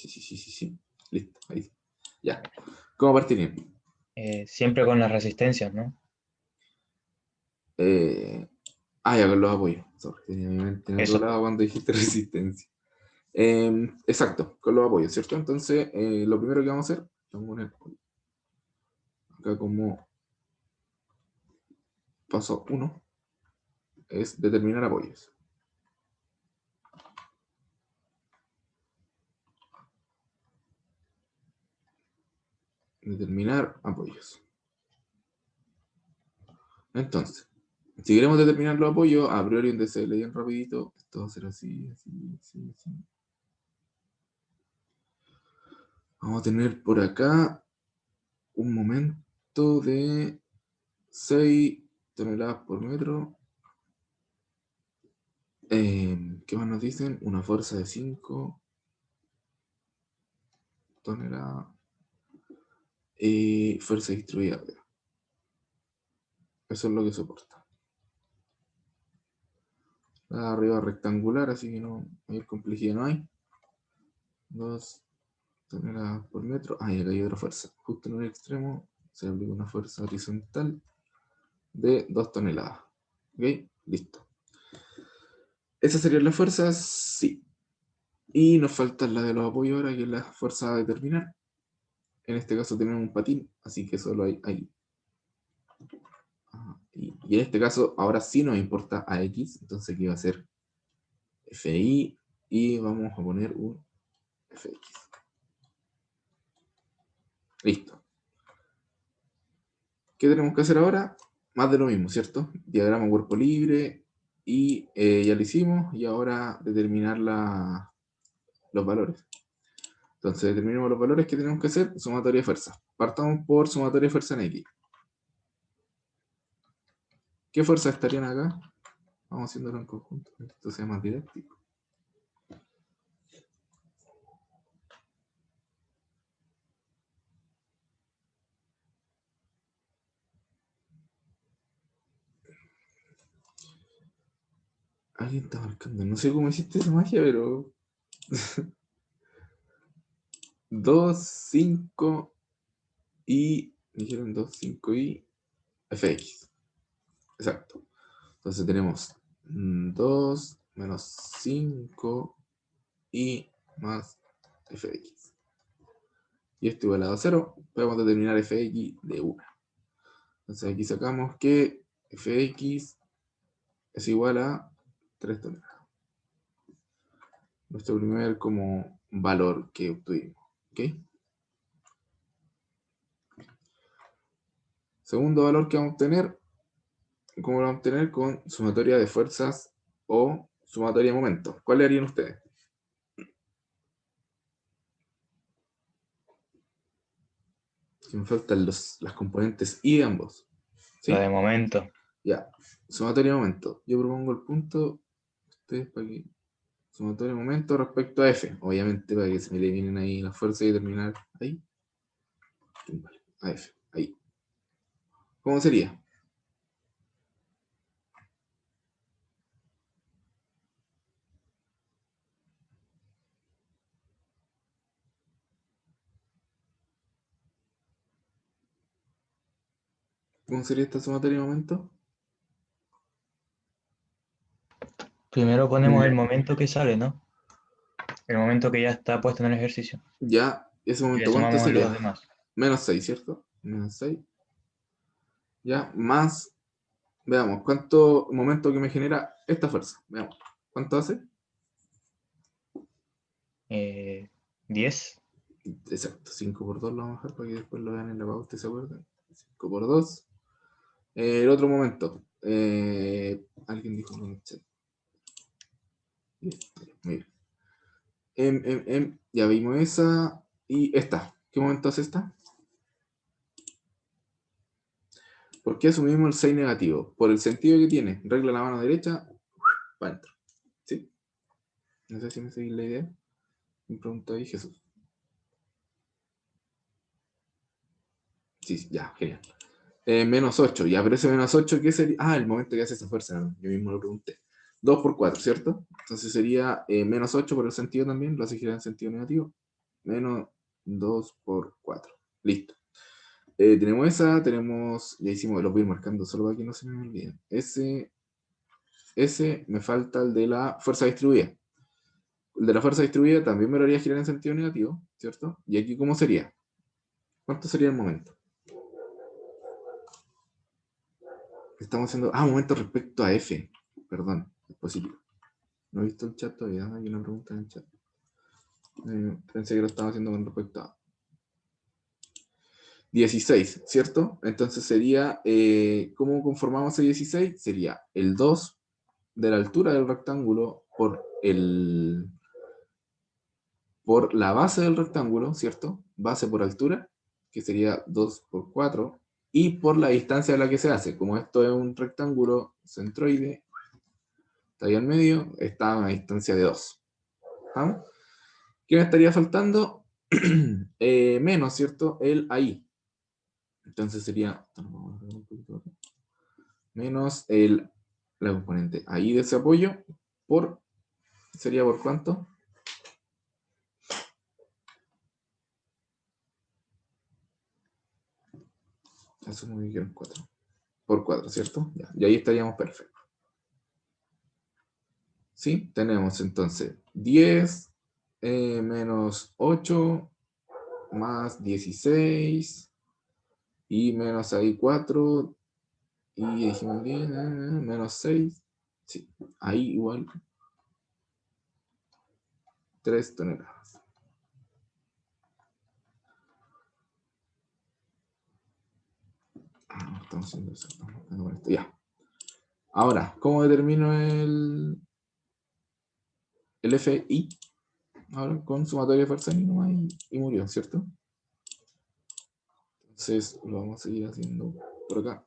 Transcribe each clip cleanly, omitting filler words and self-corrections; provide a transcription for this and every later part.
Sí. Listo, ahí. Ya. ¿Cómo partirían? Siempre con las resistencias, ¿no? Ya con los apoyos. Sorry, tenía mi mente en otro Eso. lado cuando dijiste resistencia. Exacto, con los apoyos, ¿cierto? Entonces, lo primero que vamos a hacer, vamos a poner acá como paso 1, es determinar apoyos. Determinar apoyos. Entonces, si queremos determinar los apoyos, a priori un DCL bien rapidito, esto va a ser así. Vamos a tener por acá un momento de 6 toneladas por metro. ¿Qué más nos dicen? Una fuerza de 5 toneladas y fuerza distribuida. Eso es lo que soporta. La arriba rectangular, así que no hay complejidad, no hay. 2 toneladas por metro. Y acá hay otra fuerza. Justo en el extremo se aplica una fuerza horizontal de 2 toneladas. ¿Ok? Listo. ¿Esas serían las fuerzas? Sí. Y nos falta la de los apoyos ahora, que es la fuerza a determinar. En este caso tenemos un patín, así que solo hay ahí. Y en este caso, ahora sí nos importa AX, entonces aquí va a ser FI y vamos a poner un FX. Listo. ¿Qué tenemos que hacer ahora? Más de lo mismo, ¿cierto? Diagrama cuerpo libre y ya lo hicimos y ahora determinar los valores. Entonces determinamos los valores que tenemos que hacer, sumatoria de fuerza. Partamos por sumatoria de fuerza en X. ¿Qué fuerzas estarían acá? Vamos haciéndolo en conjunto, para que esto sea más didáctico. Alguien está marcando, no sé cómo hiciste esa magia, pero 2, 5 y dijeron 2, 5 y FX. Exacto. Entonces tenemos 2 menos 5 y más FX. Y esto igual a 0, podemos determinar FX de 1. Entonces aquí sacamos que FX es igual a 3 toneladas. Nuestro primer como valor que obtuvimos. ¿Ok? Segundo valor que vamos a obtener, ¿cómo lo vamos a obtener? Con sumatoria de fuerzas o sumatoria de momentos. ¿Cuál le harían ustedes? Si me faltan las componentes y de ambos. La de ¿Sí? momento. Ya. Sumatoria de momento. Yo propongo el punto. Ustedes para que. Sumatoria de momento respecto a F. Obviamente para que se me eliminen ahí las fuerzas y terminar ahí. A F. Ahí. ¿Cómo sería? ¿Cómo sería esta sumatoria de momento? Primero ponemos el momento que sale, ¿no? El momento que ya está puesto en el ejercicio. Ya, ese Y le momento, ¿cuánto sumamos sería? los demás. Menos 6, ¿cierto? Menos 6. Ya, más. Veamos, ¿cuánto momento que me genera esta fuerza? Veamos. ¿Cuánto hace? 10. Exacto, 5 por 2 lo vamos a bajar para que después lo vean en la pauta y se acuerden. 5 por 2. El otro momento. Alguien dijo en el chat. Muy bien. Ya vimos esa. Y esta. ¿Qué momento hace esta? ¿Por qué asumimos el 6 negativo? Por el sentido que tiene. Regla la mano derecha, para adentro. ¿Sí? No sé si me seguís la idea. Me pregunta ahí Jesús. Sí, ya, genial. Menos 8, ya, pero ese menos 8, ¿qué sería? El momento que hace esa fuerza, ¿no? Yo mismo lo pregunté. 2 por 4, ¿cierto? Entonces sería menos 8 por el sentido también, lo hace girar en sentido negativo. menos 2 por 4. Listo. Tenemos esa, ya hicimos, los voy a ir marcando solo para que no se me olviden. Ese, me falta el de la fuerza distribuida. El de la fuerza distribuida también me lo haría girar en sentido negativo, ¿cierto? ¿Y aquí cómo sería? ¿Cuánto sería el momento? Estamos haciendo... momento respecto a F. Perdón, es positivo. No he visto el chat todavía, hay una pregunta en el chat. Pensé que lo estaba haciendo con respecto a 16, ¿cierto? Entonces sería, ¿cómo conformamos el 16? Sería el 2 de la altura del rectángulo por la base del rectángulo, ¿cierto? Base por altura, que sería 2 por 4, y por la distancia a la que se hace. Como esto es un rectángulo centroide, está ahí al medio, está a una distancia de 2. ¿Vamos? ¿Qué me estaría faltando? Menos, ¿cierto? El ahí. Entonces sería menos la componente ahí de ese apoyo ¿sería por cuánto? Asumo que dijeron 4. Por 4, ¿cierto? Ya. Y ahí estaríamos perfectos. ¿Sí? Tenemos entonces 10 menos 8 más 16 y menos ahí 4 y dijimos 10 menos 6. Sí, ahí igual 3 toneladas. Estamos haciendo eso. Ya. Ahora, ¿cómo determino el FI? Ahora con sumatoria de fuerza mínima y murió, ¿cierto? Entonces lo vamos a seguir haciendo por acá.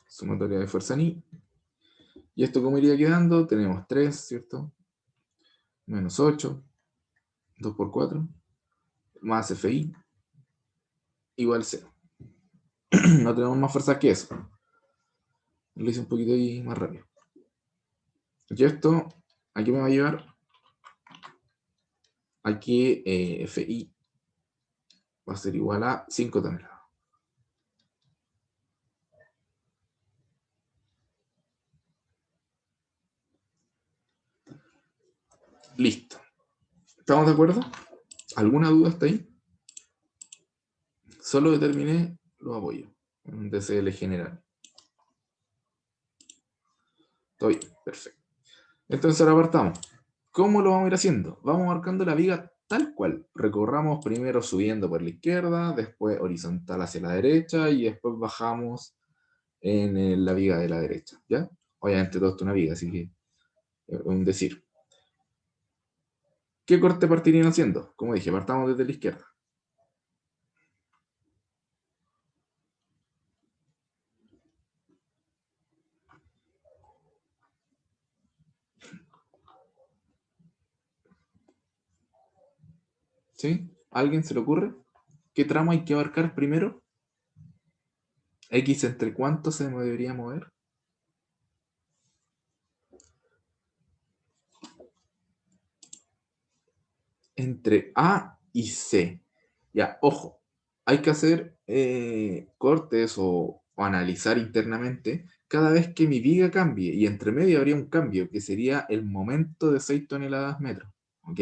Sumatoria de fuerza ni. ¿Y esto cómo iría quedando? Tenemos 3, ¿cierto? Menos 8, 2 por 4, más FI, igual 0. No tenemos más fuerza que eso. Lo hice un poquito ahí más rápido. Y esto, aquí me va a llevar, aquí FI va a ser igual a 5 toneladas. Listo. ¿Estamos de acuerdo? ¿Alguna duda hasta ahí? Solo determiné los apoyos en un DCL general. Todo bien, perfecto. Entonces ahora partamos. ¿Cómo lo vamos a ir haciendo? Vamos marcando la viga tal cual. Recorramos primero subiendo por la izquierda, después horizontal hacia la derecha y después bajamos en la viga de la derecha. ¿Ya? Obviamente todo esto es una viga, así que es un decir. ¿Qué corte partirían haciendo? Como dije, partamos desde la izquierda. ¿Sí? ¿A alguien se le ocurre? ¿Qué tramo hay que abarcar primero? ¿X entre cuánto se debería mover? Entre A y C. Ya, ojo, hay que hacer cortes o analizar internamente cada vez que mi viga cambie y entre medio habría un cambio que sería el momento de 6 toneladas metro. ¿Ok?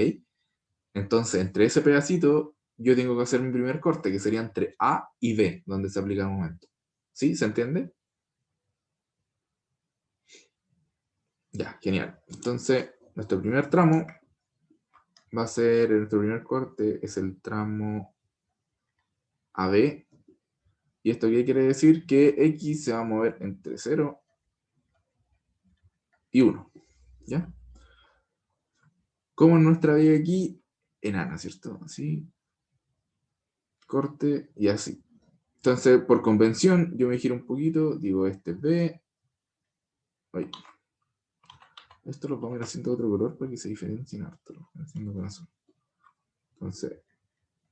Entonces, entre ese pedacito yo tengo que hacer mi primer corte que sería entre A y B, donde se aplica el momento. ¿Sí? ¿Se entiende? Ya, genial. Entonces, nuestro primer tramo va a ser, nuestro primer corte es el tramo AB. ¿Y esto qué quiere decir? Que X se va a mover entre 0 y 1. ¿Ya? Como en nuestra viga aquí, enana, ¿cierto? Así, corte y así. Entonces, por convención, yo me giro un poquito, digo este es B. Ay. Esto lo vamos a ir haciendo de otro color para que se diferencien harto. Lo voy haciendo con azul. Entonces,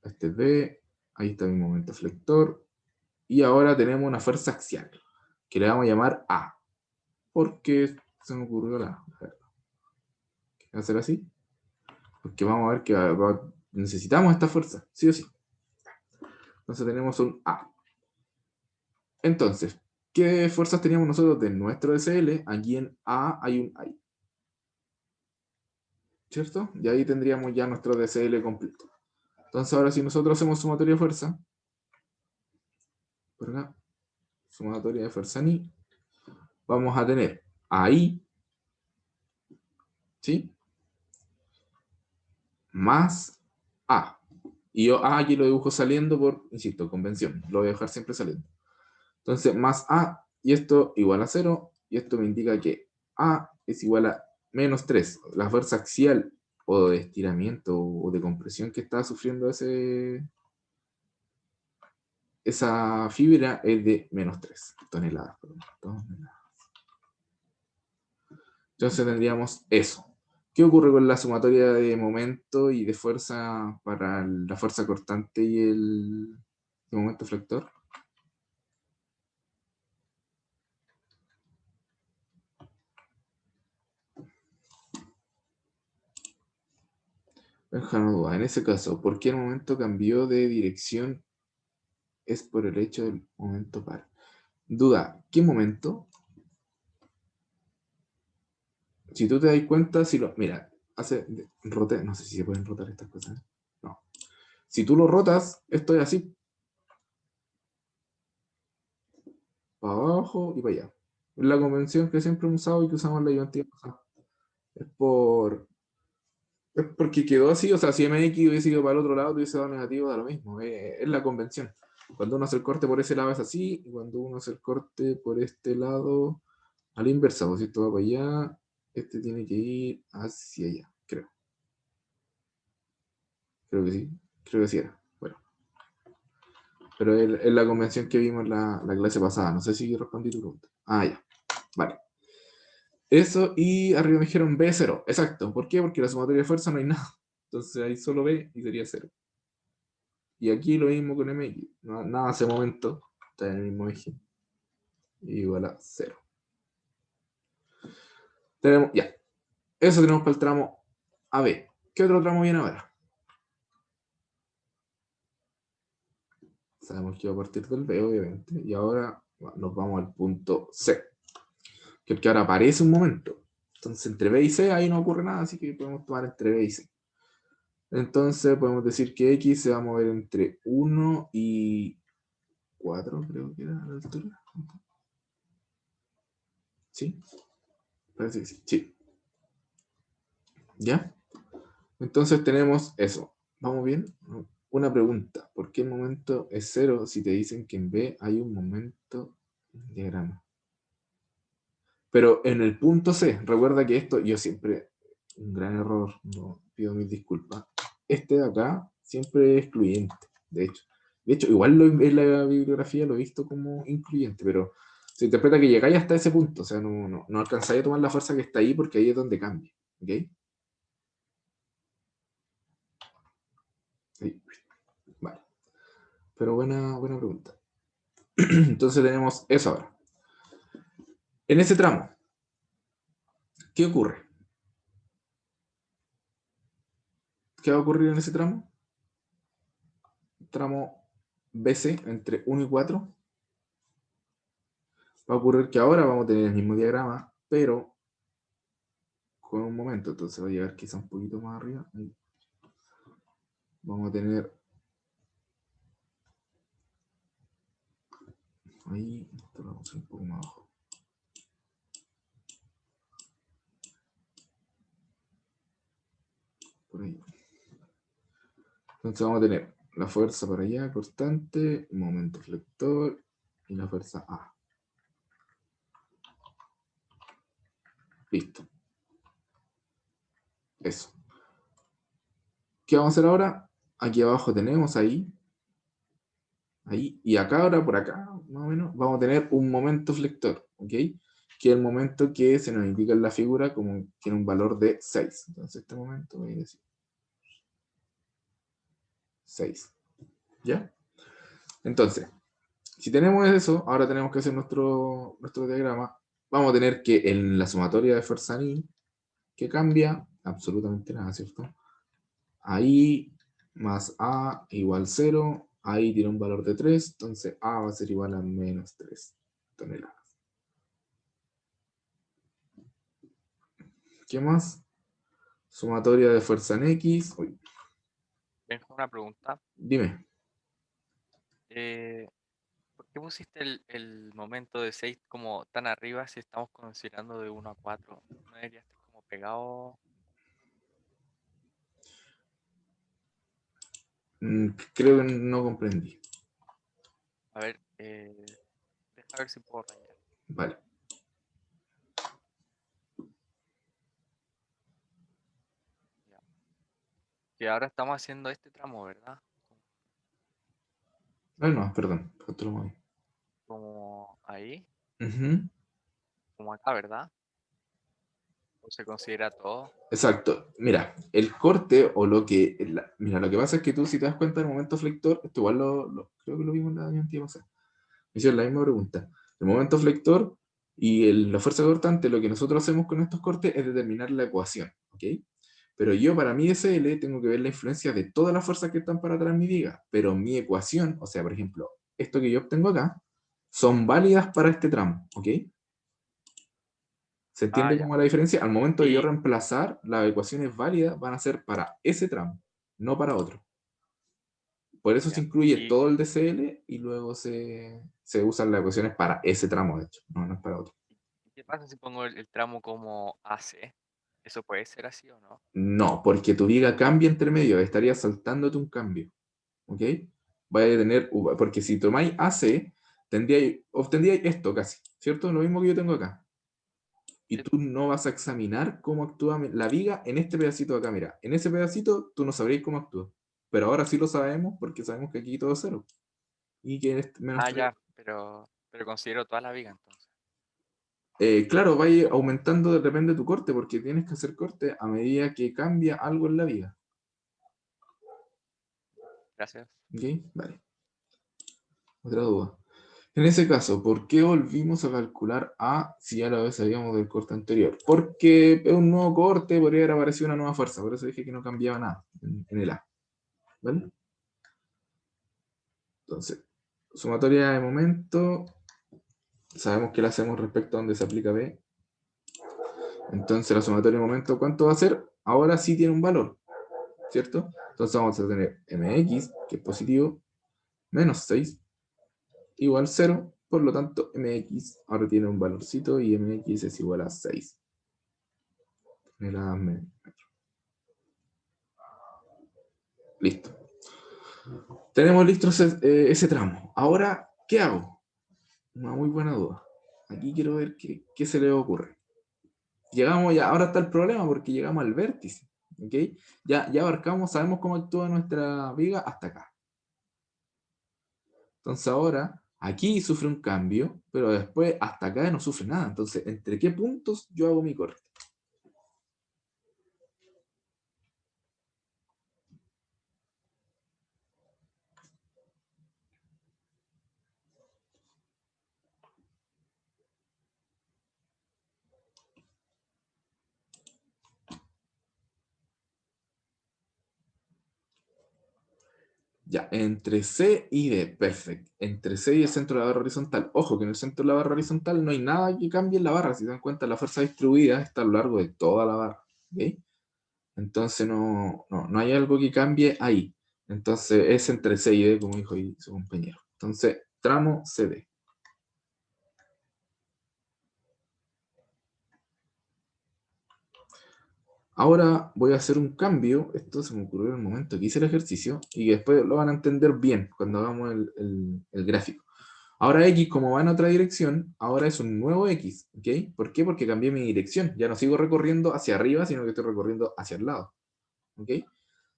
este es B, ahí está mi momento flector. Y ahora tenemos una fuerza axial, que le vamos a llamar A. Porque se me ocurrió la. ¿Va a ser así? Porque vamos a ver que necesitamos esta fuerza, sí o sí. Entonces tenemos un A. Entonces, ¿qué fuerzas teníamos nosotros de nuestro SL? Aquí en A hay un I. ¿Cierto? Y ahí tendríamos ya nuestro DSL completo. Entonces ahora si nosotros hacemos sumatoria de fuerza, por acá, sumatoria de fuerza ni, vamos a tener ahí, ¿sí? Más A. Y yo A aquí lo dibujo saliendo por, insisto, convención. Lo voy a dejar siempre saliendo. Entonces, más A, y esto igual a 0, y esto me indica que A es igual a menos 3. La fuerza axial o de estiramiento o de compresión que está sufriendo esa fibra es de menos 3 toneladas. Entonces tendríamos eso. ¿Qué ocurre con la sumatoria de momento y de fuerza para la fuerza cortante y el momento flector? Déjame duda. En ese caso, ¿por qué el momento cambió de dirección? Es por el hecho del momento par. Duda, ¿qué momento? Si tú te das cuenta, si lo. Mira, no sé si se pueden rotar estas cosas. No. Si tú lo rotas, esto es así. Para abajo y para allá. Es la convención que siempre hemos usado y que usamos en la ayudantía pasada. Es porque quedó así, o sea, si MX hubiese ido para el otro lado, hubiese dado negativo, da lo mismo. Es la convención. Cuando uno hace el corte por ese lado es así, y cuando uno hace el corte por este lado, a la inversa, pues si esto va para allá, este tiene que ir hacia allá, creo. Creo que sí, creo que sí era. Bueno, pero es la convención que vimos en la clase pasada. No sé si respondí tu pregunta. Ah, ya, vale. Eso, y arriba me dijeron B0. Exacto. ¿Por qué? Porque la sumatoria de fuerza no hay nada. Entonces hay solo B y sería 0. Y aquí lo mismo con MX. Nada hace momento. Está en el mismo eje. Igual a 0. Tenemos, ya. Eso tenemos para el tramo AB. ¿Qué otro tramo viene ahora? Sabemos que va a partir del B, obviamente. Y ahora nos vamos al punto C. Que es el que ahora aparece un momento. Entonces entre B y C ahí no ocurre nada, así que podemos tomar entre B y C. Entonces podemos decir que X se va a mover entre 1 y 4, creo que era la altura. ¿Sí? Parece que sí. Sí. ¿Ya? Entonces tenemos eso. ¿Vamos bien? Una pregunta. ¿Por qué el momento es 0 si te dicen que en B hay un momento en diagrama? Pero en el punto C, recuerda que esto, yo siempre, un gran error, no pido mis disculpas. Este de acá siempre es excluyente, de hecho. De hecho, igual en la bibliografía lo he visto como incluyente, pero se interpreta que llegáis hasta ese punto, o sea, no alcanzáis a tomar la fuerza que está ahí porque ahí es donde cambia. ¿Ok? Ahí. Vale. Pero buena pregunta. Entonces tenemos eso ahora. En ese tramo, ¿qué ocurre? ¿Qué va a ocurrir en ese tramo? Tramo BC entre 1 y 4. Va a ocurrir que ahora vamos a tener el mismo diagrama, pero con un momento. Entonces va a llegar quizá un poquito más arriba. Ahí. Vamos a tener ahí, esto lo vamos a un poco más abajo. Por ahí. Entonces vamos a tener la fuerza para allá, constante, momento flector y la fuerza A. Listo. Eso. ¿Qué vamos a hacer ahora? Aquí abajo tenemos ahí, y acá ahora, por acá, más o menos, vamos a tener un momento flector, ¿ok? Que es el momento que se nos indica en la figura como que tiene un valor de 6. Entonces este momento voy a decir 6. ¿Ya? Entonces, si tenemos eso, ahora tenemos que hacer nuestro diagrama. Vamos a tener que en la sumatoria de fuerza ni, que cambia absolutamente nada, ¿cierto? ahí más A igual 0, ahí tiene un valor de 3, entonces A va a ser igual a menos 3 toneladas. ¿Qué más? Sumatoria de fuerza en X. Uy, Tengo una pregunta. dime. ¿Por qué pusiste el momento de 6 como tan arriba si estamos considerando de 1 a 4? ¿No debería estar como pegado? Creo que no comprendí. A ver, deja ver si puedo rayar. Vale. Ya. Que ahora estamos haciendo este tramo, ¿verdad? Ay, no, perdón. Otro modo. Como ahí, Ujú. como acá, ¿verdad? ¿O se considera todo? Exacto. Mira, el corte o lo que... mira, lo que pasa es que tú, si te das cuenta del momento flector, esto igual creo que lo vimos la diapositiva pasada. Me hicieron la misma pregunta. El momento flector y la fuerza cortante, lo que nosotros hacemos con estos cortes es determinar la ecuación, ¿ok? Pero yo, para mi SL, tengo que ver la influencia de todas las fuerzas que están para atrás mi viga. Pero mi ecuación, o sea, por ejemplo, esto que yo obtengo acá, son válidas para este tramo, ¿ok? ¿Se Ah, entiende ya. cómo la diferencia? Al momento de yo Y reemplazar, las ecuaciones válidas van a ser para ese tramo, no para otro. Por eso se ya. incluye ¿Y todo el DCL y luego se usan las ecuaciones para ese tramo, de hecho, no es para otro. qué pasa si pongo el tramo como AC? ¿Eso puede ser así o no? No, porque tu viga cambia entre medio, estarías saltándote un cambio, ¿ok? Vaya a tener, porque si tomáis AC, obtendríais esto casi, ¿cierto? Lo mismo que yo tengo acá. Y Sí, tú no vas a examinar cómo actúa la viga en este pedacito de acá. Mira, en ese pedacito tú no sabrías cómo actúa. Pero ahora sí lo sabemos porque sabemos que aquí todo es cero. Y que es menos ah, 3. ya, pero considero toda la viga entonces. Claro, va a ir aumentando, depende de tu corte, porque tienes que hacer corte a medida que cambia algo en la viga. Gracias. ¿Ok? Vale. Otra duda. En ese caso, ¿por qué volvimos a calcular A si ya lo sabíamos del corte anterior? Porque es un nuevo corte, podría haber aparecido una nueva fuerza. Por eso dije que no cambiaba nada en el A. ¿Vale? Entonces, sumatoria de momento, sabemos que la hacemos respecto a donde se aplica B. Entonces la sumatoria de momento, ¿cuánto va a ser? Ahora sí tiene un valor, ¿cierto? Entonces vamos a tener mx, que es positivo, menos 6, igual 0. Por lo tanto, mx ahora tiene un valorcito y mx es igual a 6. Listo. Tenemos listo ese tramo. Ahora, ¿qué hago? Una muy buena duda. Aquí quiero ver qué se le ocurre. Llegamos ya, ahora está el problema porque llegamos al vértice, ¿ok? Ya abarcamos, sabemos cómo actúa nuestra viga hasta acá. Entonces ahora, aquí sufre un cambio, pero después hasta acá no sufre nada. Entonces, ¿entre qué puntos yo hago mi corte? Ya, entre C y D, perfecto. Entre C y el centro de la barra horizontal. Ojo que en el centro de la barra horizontal no hay nada que cambie en la barra. Si se dan cuenta, la fuerza distribuida está a lo largo de toda la barra. ¿Ok? Entonces no hay algo que cambie ahí. Entonces es entre C y D, como dijo ahí su compañero. Entonces, tramo CD. Ahora voy a hacer un cambio. Esto se me ocurrió en el momento que hice el ejercicio y después lo van a entender bien cuando hagamos el gráfico. Ahora X, como va en otra dirección, ahora es un nuevo X. ¿Ok? ¿Por qué? Porque cambié mi dirección. Ya no sigo recorriendo hacia arriba, sino que estoy recorriendo hacia el lado. ¿Ok?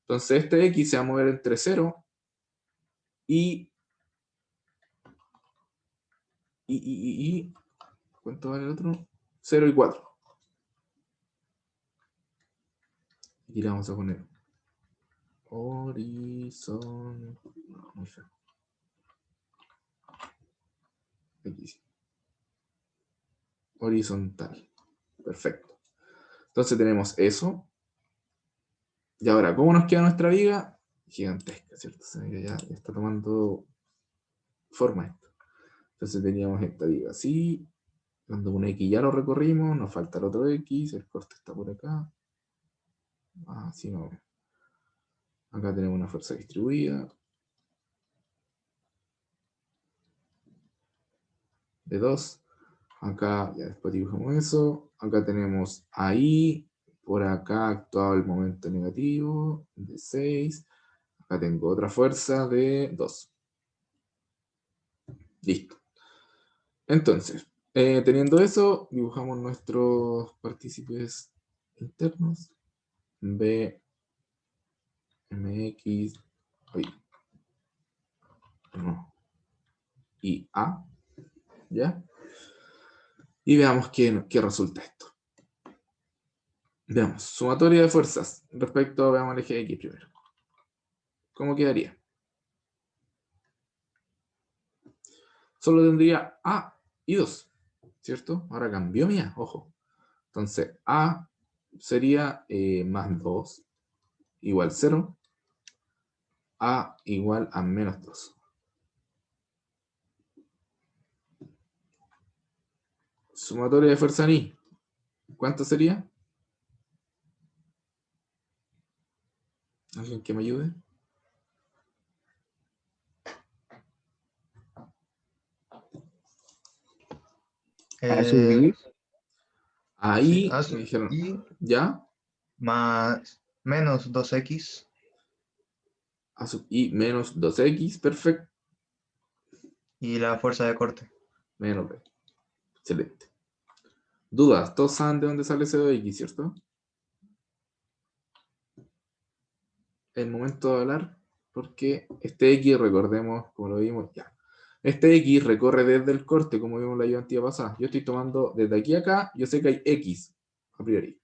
Entonces este X se va a mover entre 0 y ¿cuánto vale el otro? 0 y 4. Aquí le vamos a poner horizontal. No, muy feo. Aquí sí. Horizontal. Perfecto. Entonces tenemos eso. Y ahora, ¿cómo nos queda nuestra viga? Gigantesca, ¿cierto? O sea, ya está tomando forma esto. Entonces teníamos esta viga así, cuando un X ya lo recorrimos, nos falta el otro X, el corte está por acá. Así no. Acá tenemos una fuerza distribuida de 2. Acá ya después dibujamos eso. Acá tenemos ahí. Por acá actuado el momento negativo de 6. Acá tengo otra fuerza de 2. Listo. Entonces, teniendo eso, dibujamos nuestros partícipes internos. B, MX, no, y A. ¿Ya? Y veamos qué resulta esto. Veamos, sumatoria de fuerzas respecto, veamos el eje X primero. ¿Cómo quedaría? Solo tendría A y 2, ¿cierto? Ahora cambió mi A, ojo. Entonces, A sería más 2 igual 0. A igual a menos 2. Sumatoria de fuerza en I. ¿Cuánto sería? ¿Alguien que me ayude? A subir. Ahí Sí, me dijeron, y ¿ya? más menos 2x. A sub I menos 2X, perfecto. Y la fuerza de corte. Menos B. Excelente. ¿Dudas? Todos saben de dónde sale ese 2X, ¿cierto? El momento de hablar, porque este X, recordemos, como lo vimos, ya. Este X recorre desde el corte, como vimos en la ayudantía pasada. Yo estoy tomando desde aquí a acá, yo sé que hay X, a priori.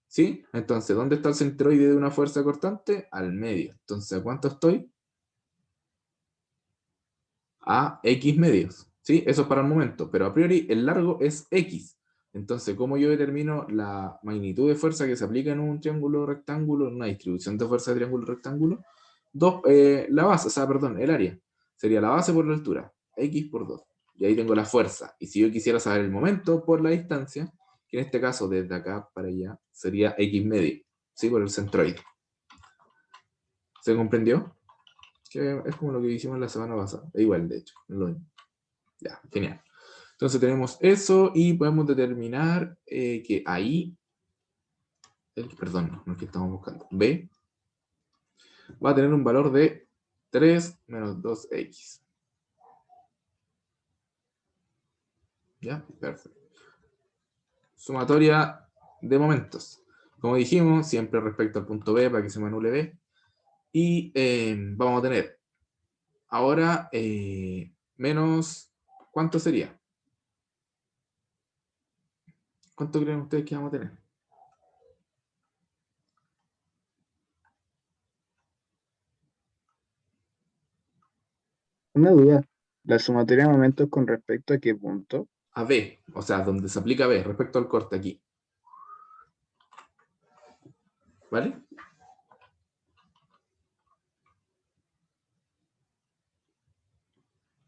¿Sí? Entonces, ¿dónde está el centroide de una fuerza cortante? Al medio. Entonces, ¿a cuánto estoy? A X medios. ¿Sí? Eso es para el momento, pero a priori el largo es X. Entonces, ¿cómo yo determino la magnitud de fuerza que se aplica en un triángulo rectángulo, en una distribución de fuerza de triángulo rectángulo? La base, o sea, perdón, el área. Sería la base por la altura, X por 2. Y ahí tengo la fuerza. Y si yo quisiera saber el momento por la distancia, que en este caso desde acá para allá sería X medio, ¿sí? Por el centroide. ¿Se comprendió? Que es como lo que hicimos la semana pasada. Da igual, de hecho, es lo mismo. Ya, genial. Entonces tenemos eso y podemos determinar que ahí, perdón, no es que estamos buscando, B va a tener un valor de 3 menos 2X. ¿Ya? Perfecto. Sumatoria de momentos. Como dijimos, siempre respecto al punto B para que se me anule B. Y vamos a tener ahora menos, ¿cuánto sería? ¿Cuánto creen ustedes que vamos a tener? Una duda. La sumatoria de momentos con respecto a qué punto. A B, o sea, donde se aplica B respecto al corte aquí. ¿Vale?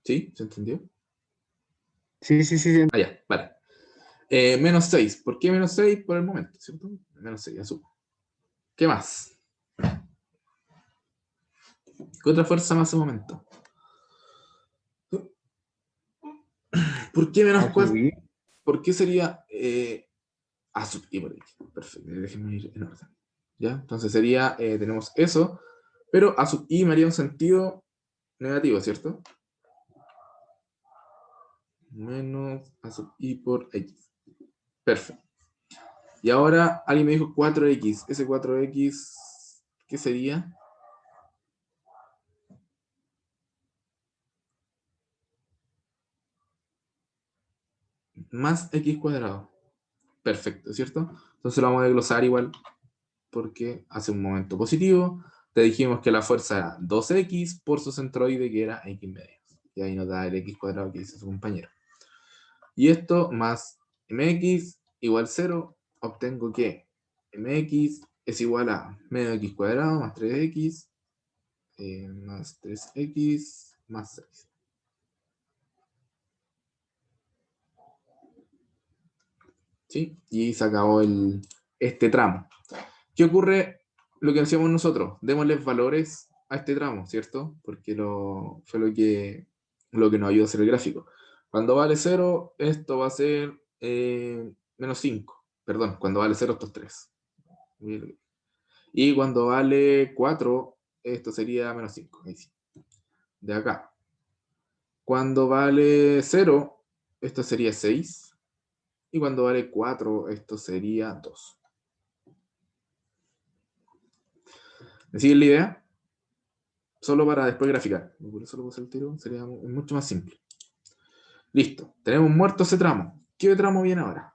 ¿Sí? ¿Se entendió? Sí, sí, sí, sí. Ah, ya, vale. Menos 6. ¿Por qué menos 6? Por el momento, ¿cierto? Menos 6, asumo. ¿Qué más? ¿Qué otra fuerza más en momento? ¿Por qué menos A 4? subir. ¿Por qué sería A sub I por X? Perfecto, déjenme ir en orden. ¿Ya? Entonces sería, tenemos eso, pero A sub I me haría un sentido negativo, ¿cierto? Menos A sub I por X. Perfecto. Y ahora alguien me dijo 4X. Ese 4X, ¿qué sería? Más X cuadrado. Perfecto, ¿cierto? Entonces lo vamos a desglosar igual porque hace un momento positivo. Te dijimos que la fuerza era 2X por su centroide que era X medios. Y ahí nos da el X cuadrado que dice su compañero. Y esto más MX igual 0, obtengo que MX es igual a medio x cuadrado más 3x más 3x más 6. ¿Sí? Y se acabó este tramo. ¿Qué ocurre? Lo que hacíamos nosotros, démosles valores a este tramo, ¿cierto? Porque fue lo que nos ayudó a hacer el gráfico. Cuando vale 0, esto va a ser menos 5. Perdón, cuando vale 0, esto es 3. Y cuando vale 4, esto sería menos 5. Ahí sí. De acá. Cuando vale 0, esto sería 6. Y cuando vale 4, esto sería 2. ¿Me siguen la idea? Solo para después graficar. Por eso lo puse el tiro, sería mucho más simple. Listo, tenemos muerto ese tramo. ¿Qué tramo viene ahora?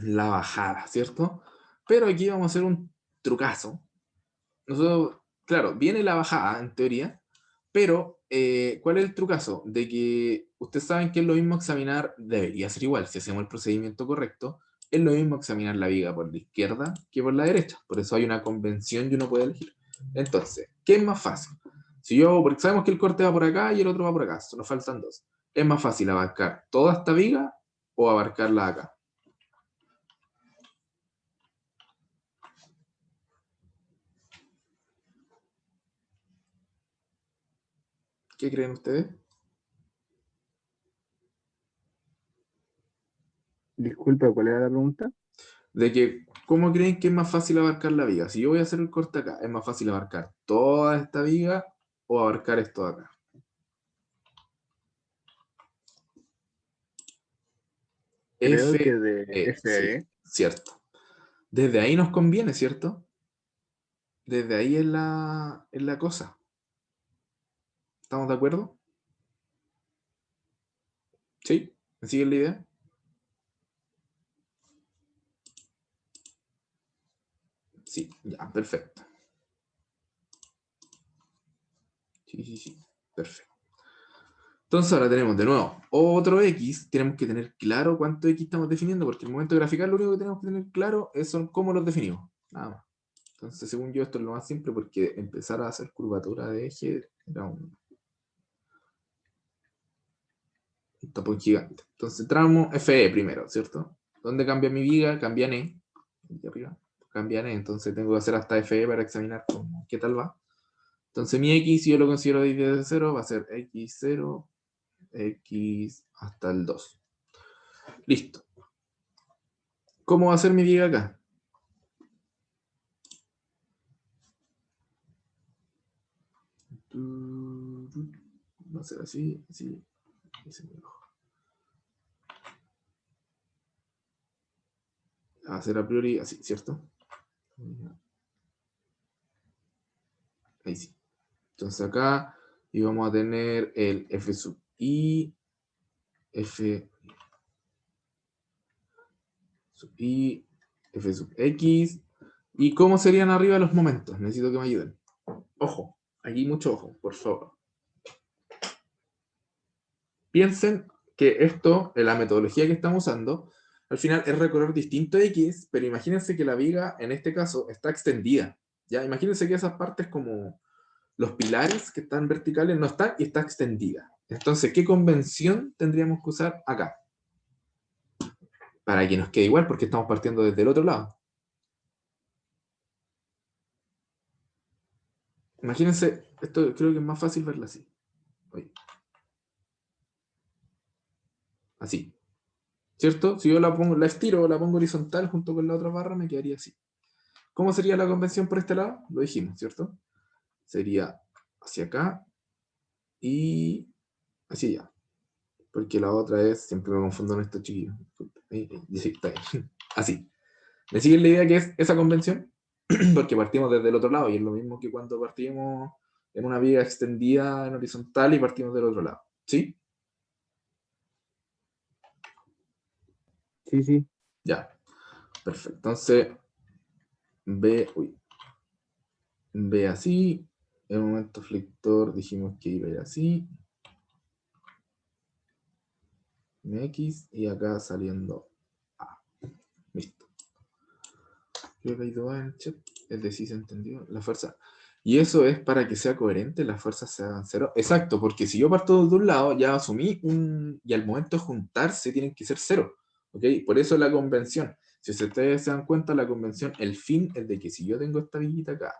La bajada, ¿cierto? Pero aquí vamos a hacer un trucazo. Nosotros, claro, viene la bajada en teoría, pero ¿cuál es el trucazo? De que ustedes saben que es lo mismo examinar, debería ser igual, si hacemos el procedimiento correcto, es lo mismo examinar la viga por la izquierda que por la derecha. Por eso hay una convención y uno puede elegir. Entonces, ¿qué es más fácil? Porque sabemos que el corte va por acá y el otro va por acá, nos faltan dos. ¿Es más fácil abarcar toda esta viga o abarcarla acá? ¿Qué creen ustedes? Disculpa, ¿cuál era la pregunta? De que, ¿cómo creen que es más fácil abarcar la viga? Si yo voy a hacer el corte acá, ¿es más fácil abarcar toda esta viga o abarcar esto de acá? Creo que F, de sí, FE. cierto. Desde ahí nos conviene, ¿cierto? Desde ahí es la cosa. ¿Estamos de acuerdo? ¿Sí? ¿Me siguen la idea? Sí, ya, perfecto. Sí, perfecto. Entonces ahora tenemos de nuevo otro X, tenemos que tener claro cuánto X estamos definiendo, porque en el momento de graficar lo único que tenemos que tener claro son cómo los definimos, nada más. Entonces según yo esto es lo más simple, porque empezar a hacer curvatura de eje era un tapón gigante. Entonces tramo FE primero, ¿cierto? ¿Dónde cambia mi viga? Cambia en E, aquí arriba, cambia en E, entonces tengo que hacer hasta FE para examinar qué tal va. Entonces mi X, si yo lo considero desde 0, va a ser X0, X hasta el 2. Listo. ¿Cómo va a ser mi viga acá? Va a ser así, así. Va a ser a priori así, ¿cierto? Ahí sí. Entonces acá íbamos a tener el F sub I, F sub I, F sub X. ¿Y cómo serían arriba los momentos? Necesito que me ayuden. Ojo, aquí mucho ojo, por favor. Piensen que esto, en la metodología que estamos usando, al final es recorrer distinto X, pero imagínense que la viga, en este caso, está extendida. ¿Ya? Imagínense que esas partes como los pilares que están verticales no están y está extendida. Entonces, ¿qué convención tendríamos que usar acá? Para que nos quede igual, porque estamos partiendo desde el otro lado. Imagínense, esto creo que es más fácil verlo así. Oye. Así. ¿Cierto? Si yo la estiro o la pongo horizontal junto con la otra barra, me quedaría así. ¿Cómo sería la convención por este lado? Lo dijimos, ¿cierto? Sería hacia acá y hacia allá. Porque la otra es, siempre me confundo en esto, chiquillos. Sí, está bien. Así. ¿Me siguen la idea que es esa convención? Porque partimos desde el otro lado y es lo mismo que cuando partimos en una viga extendida en horizontal y partimos del otro lado. ¿Sí? Sí, sí. Ya. Perfecto. Entonces, B, uy. B así, el momento flector dijimos que iba a ir así, MX, y acá saliendo A. Listo. Creo que hay dos en el chat, es decir, se entendió, la fuerza. Y eso es para que sea coherente, las fuerzas se hagan cero. Exacto, porque si yo parto de un lado, ya asumí y al momento de juntarse tienen que ser cero. ¿Ok? Por eso la convención. Si ustedes se dan cuenta, la convención, el fin es de que si yo tengo esta villita acá,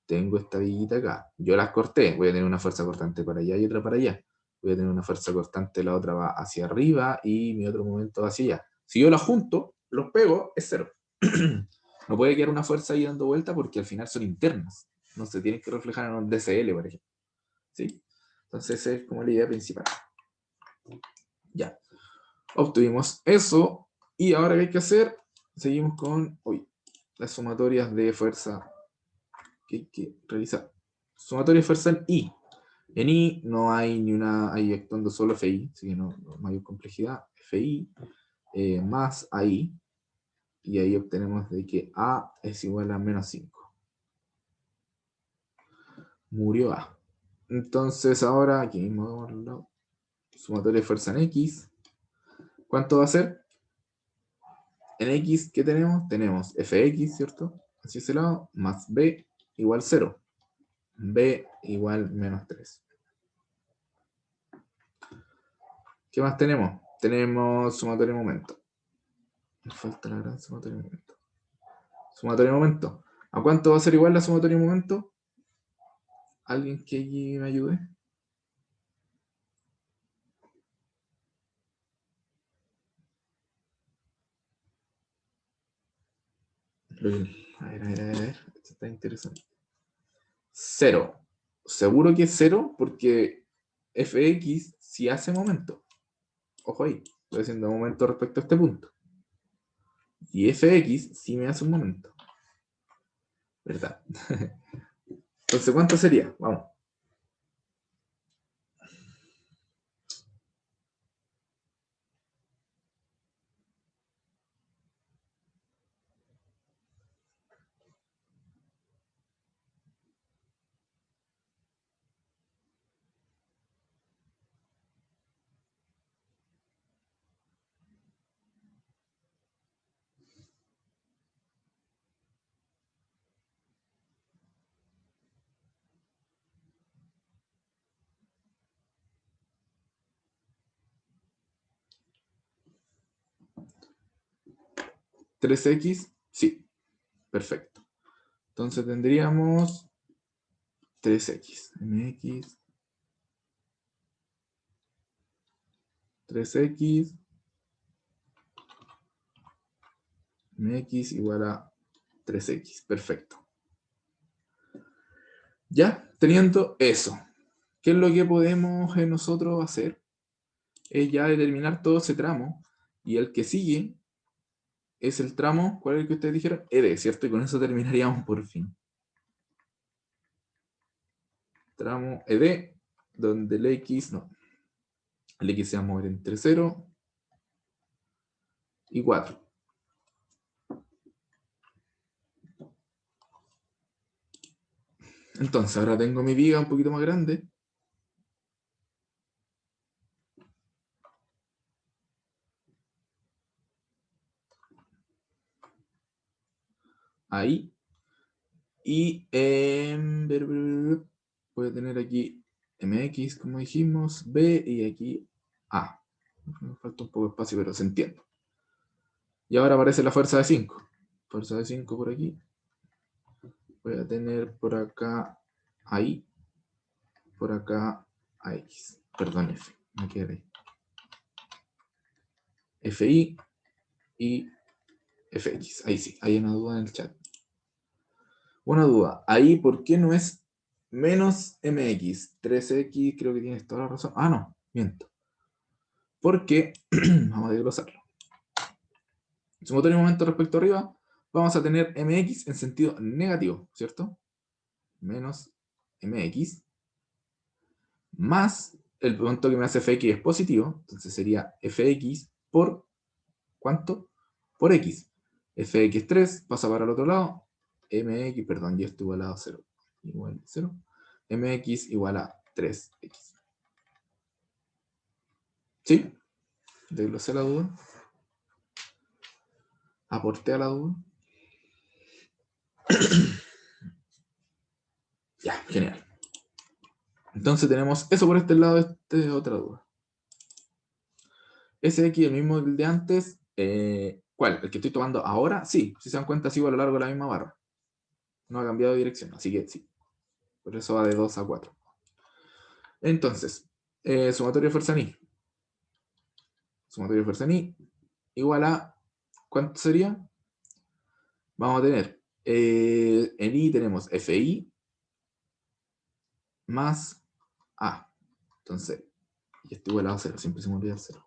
tengo esta villita acá, yo las corté, voy a tener una fuerza cortante para allá y otra para allá. Voy a tener una fuerza cortante, la otra va hacia arriba y mi otro momento va hacia allá. Si yo las junto, los pego, es cero. No puede quedar una fuerza ahí dando vuelta porque al final son internas. No se tienen que reflejar en un DCL, por ejemplo. ¿Sí? Entonces esa es como la idea principal. Ya. Obtuvimos eso. Y ahora ¿qué hay que hacer? Seguimos con las sumatorias de fuerza que hay que realizar. Sumatoria de fuerza en I. En I no hay ni una, ahí actuando solo FI, así que no mayor complejidad. FI más AI. Y ahí obtenemos de que A es igual a menos 5. Murió A. Entonces ahora, aquí mismo, sumatoria de fuerza en X. ¿Cuánto va a ser? En X, ¿qué tenemos? Tenemos Fx, ¿cierto? Hacia ese lado, más B igual 0. B igual menos 3. ¿Qué más tenemos? Tenemos sumatoria de momento. Me falta la gran sumatoria de momento. Sumatoria de momento. ¿A cuánto va a ser igual la sumatoria de momento? ¿Alguien que allí me ayude? A ver. Esto está interesante. 0. Seguro que es 0 porque Fx sí hace momento. Ojo ahí. Estoy haciendo momento respecto a este punto. Y Fx sí me hace un momento. ¿Verdad? Entonces, ¿cuánto sería? Vamos. ¿3x? Sí. Perfecto. Entonces tendríamos 3x. Mx. 3x. Mx igual a 3x. Perfecto. Ya, teniendo eso, ¿qué es lo que podemos nosotros hacer? Es ya determinar todo ese tramo. Y el que sigue es el tramo, ¿cuál es el que ustedes dijeron? ED, ¿cierto? Y con eso terminaríamos por fin. Tramo ED, donde el X, no. El X se va a mover entre 0 y 4. Entonces, ahora tengo mi viga un poquito más grande. Ahí. Y voy a tener aquí MX, como dijimos, B y aquí A. Me falta un poco de espacio, pero se entiende. Y ahora aparece la fuerza de 5. Fuerza de 5 por aquí. Voy a tener por acá ahí. Por acá a X. Perdón, F. Me quedé ahí. FI y FX. Ahí sí, hay una duda en el chat. Una duda. Ahí, ¿por qué no es menos MX? 3X, creo que tienes toda la razón. Ah, no, miento. Porque, vamos a desglosarlo. Si motor en momento respecto arriba, vamos a tener MX en sentido negativo, ¿cierto? Menos MX. Más el momento que me hace FX es positivo. Entonces sería FX por, ¿cuánto? Por X. FX3 pasa para el otro lado. mx, perdón, y esto igual a 0, igual a 0, mx igual a 3x. ¿Sí? Desglosé la duda. Aporté a la duda. Ya, genial. Entonces tenemos eso por este lado, esta es otra duda. SX, el mismo del de antes. ¿Cuál? ¿El que estoy tomando ahora? Sí, si se dan cuenta, sigo a lo largo de la misma barra. No ha cambiado de dirección, así que sí. Por eso va de 2 a 4. Entonces, sumatorio de fuerza en I. Sumatorio de fuerza en I igual a, ¿cuánto sería? Vamos a tener, en I tenemos FI más A. Entonces, y esto igual a 0, siempre se me olvida el 0.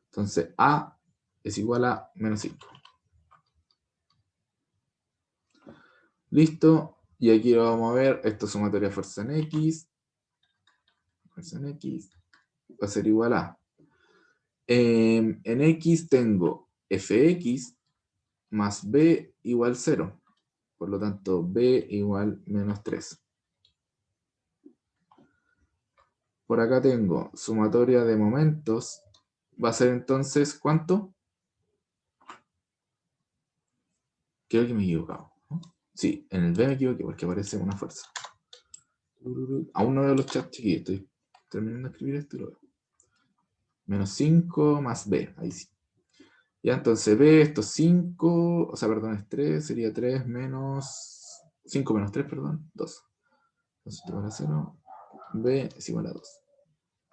Entonces, A es igual a menos 5. Listo. Y aquí lo vamos a ver. Esto es sumatoria de fuerza en X. Fuerza en X va a ser igual a. En X tengo Fx más B igual 0. Por lo tanto, B igual menos 3. Por acá tengo sumatoria de momentos. Va a ser entonces, ¿cuánto? Creo que me he equivocado, ¿no? Sí, en el B me equivoqué porque aparece una fuerza. Aún no veo los chats, chiquillos. Estoy terminando de escribir esto y lo veo. Menos 5 más B. Ahí sí. Ya, entonces B, esto es 5. O sea, perdón, es 3. Sería 3 menos... 5 menos 3, perdón. 2. Entonces esto igual a 0. B es igual a 2.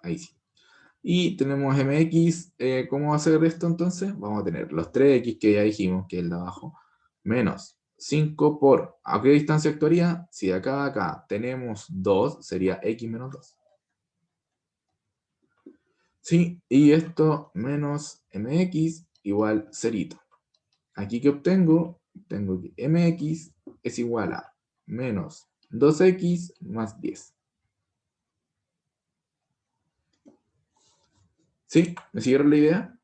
Ahí sí. Y tenemos mx. ¿Cómo va a ser esto entonces? Vamos a tener los 3x que ya dijimos, que es el de abajo, menos 5 por... ¿A qué distancia actuaría? Si de acá a acá tenemos 2, sería x menos 2. Sí, y esto menos mx igual 0. Aquí que obtengo, tengo que mx es igual a menos 2x más 10. ¿Sí? ¿Me siguieron la idea?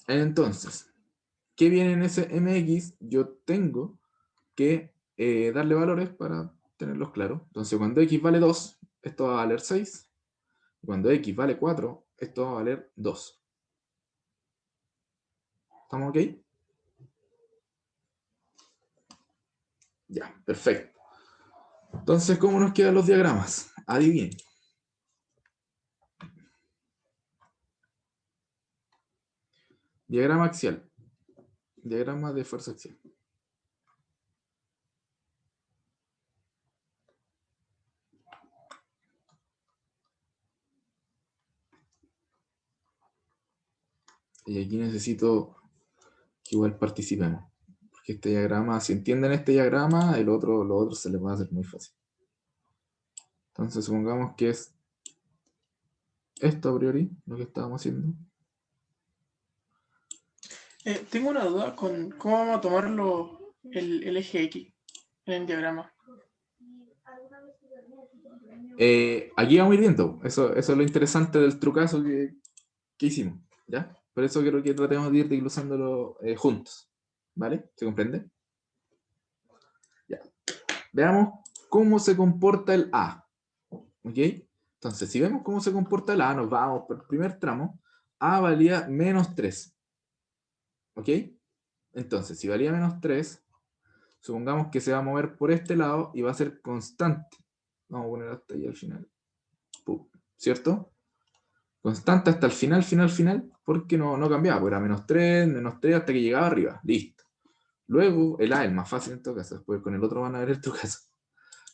Entonces, ¿qué viene en ese mx? Yo tengo que darle valores para tenerlos claros. Entonces, cuando x vale 2, esto va a valer 6. Cuando x vale 4, esto va a valer 2. ¿Estamos ok? Ya, perfecto. Entonces, ¿cómo nos quedan los diagramas? Adivinen. Diagrama axial. Diagrama de fuerza axial. Y aquí necesito que igual participemos. Porque este diagrama, si entienden este diagrama, lo otro se les va a hacer muy fácil. Entonces, supongamos que es esto a priori, lo que estábamos haciendo. Tengo una duda con cómo vamos a tomar el eje X en el diagrama. Aquí vamos a ir viendo. Eso es lo interesante del trucazo que hicimos. ¿Ya? Por eso quiero que tratemos de ir desglosándolo juntos. ¿Vale? ¿Se comprende? Ya. Veamos cómo se comporta el A. ¿Ok? Entonces, si vemos cómo se comporta el A, nos vamos por el primer tramo. A valía menos 3. ¿Ok? Entonces, si valía menos 3, supongamos que se va a mover por este lado y va a ser constante. Vamos a poner hasta ahí al final. ¿Cierto? Constante hasta el final, porque no cambiaba, porque era menos 3 hasta que llegaba arriba. Listo. Luego, el A, el más fácil en todo caso, después con el otro van a ver el tu caso.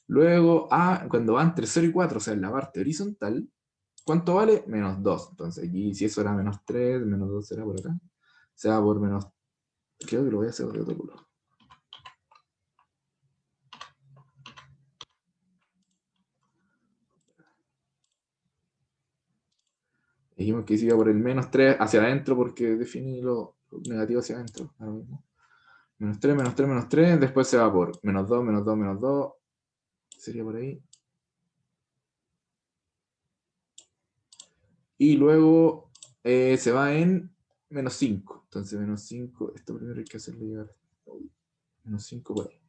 Luego, A, cuando va entre 0 y 4, o sea, en la parte horizontal, ¿cuánto vale? Menos 2. Entonces aquí, si eso era menos 3, menos 2 será por acá. Se va por menos... Creo que lo voy a hacer de otro color. Dijimos que se iba por el menos 3 hacia adentro porque definí lo negativo hacia adentro. Ahora mismo. Menos 3, menos 3, menos 3. Después se va por menos 2, menos 2, menos 2. Sería por ahí. Y luego se va en menos 5. Entonces, menos 5, esto primero hay que hacerle llegar. Menos 5 por ahí.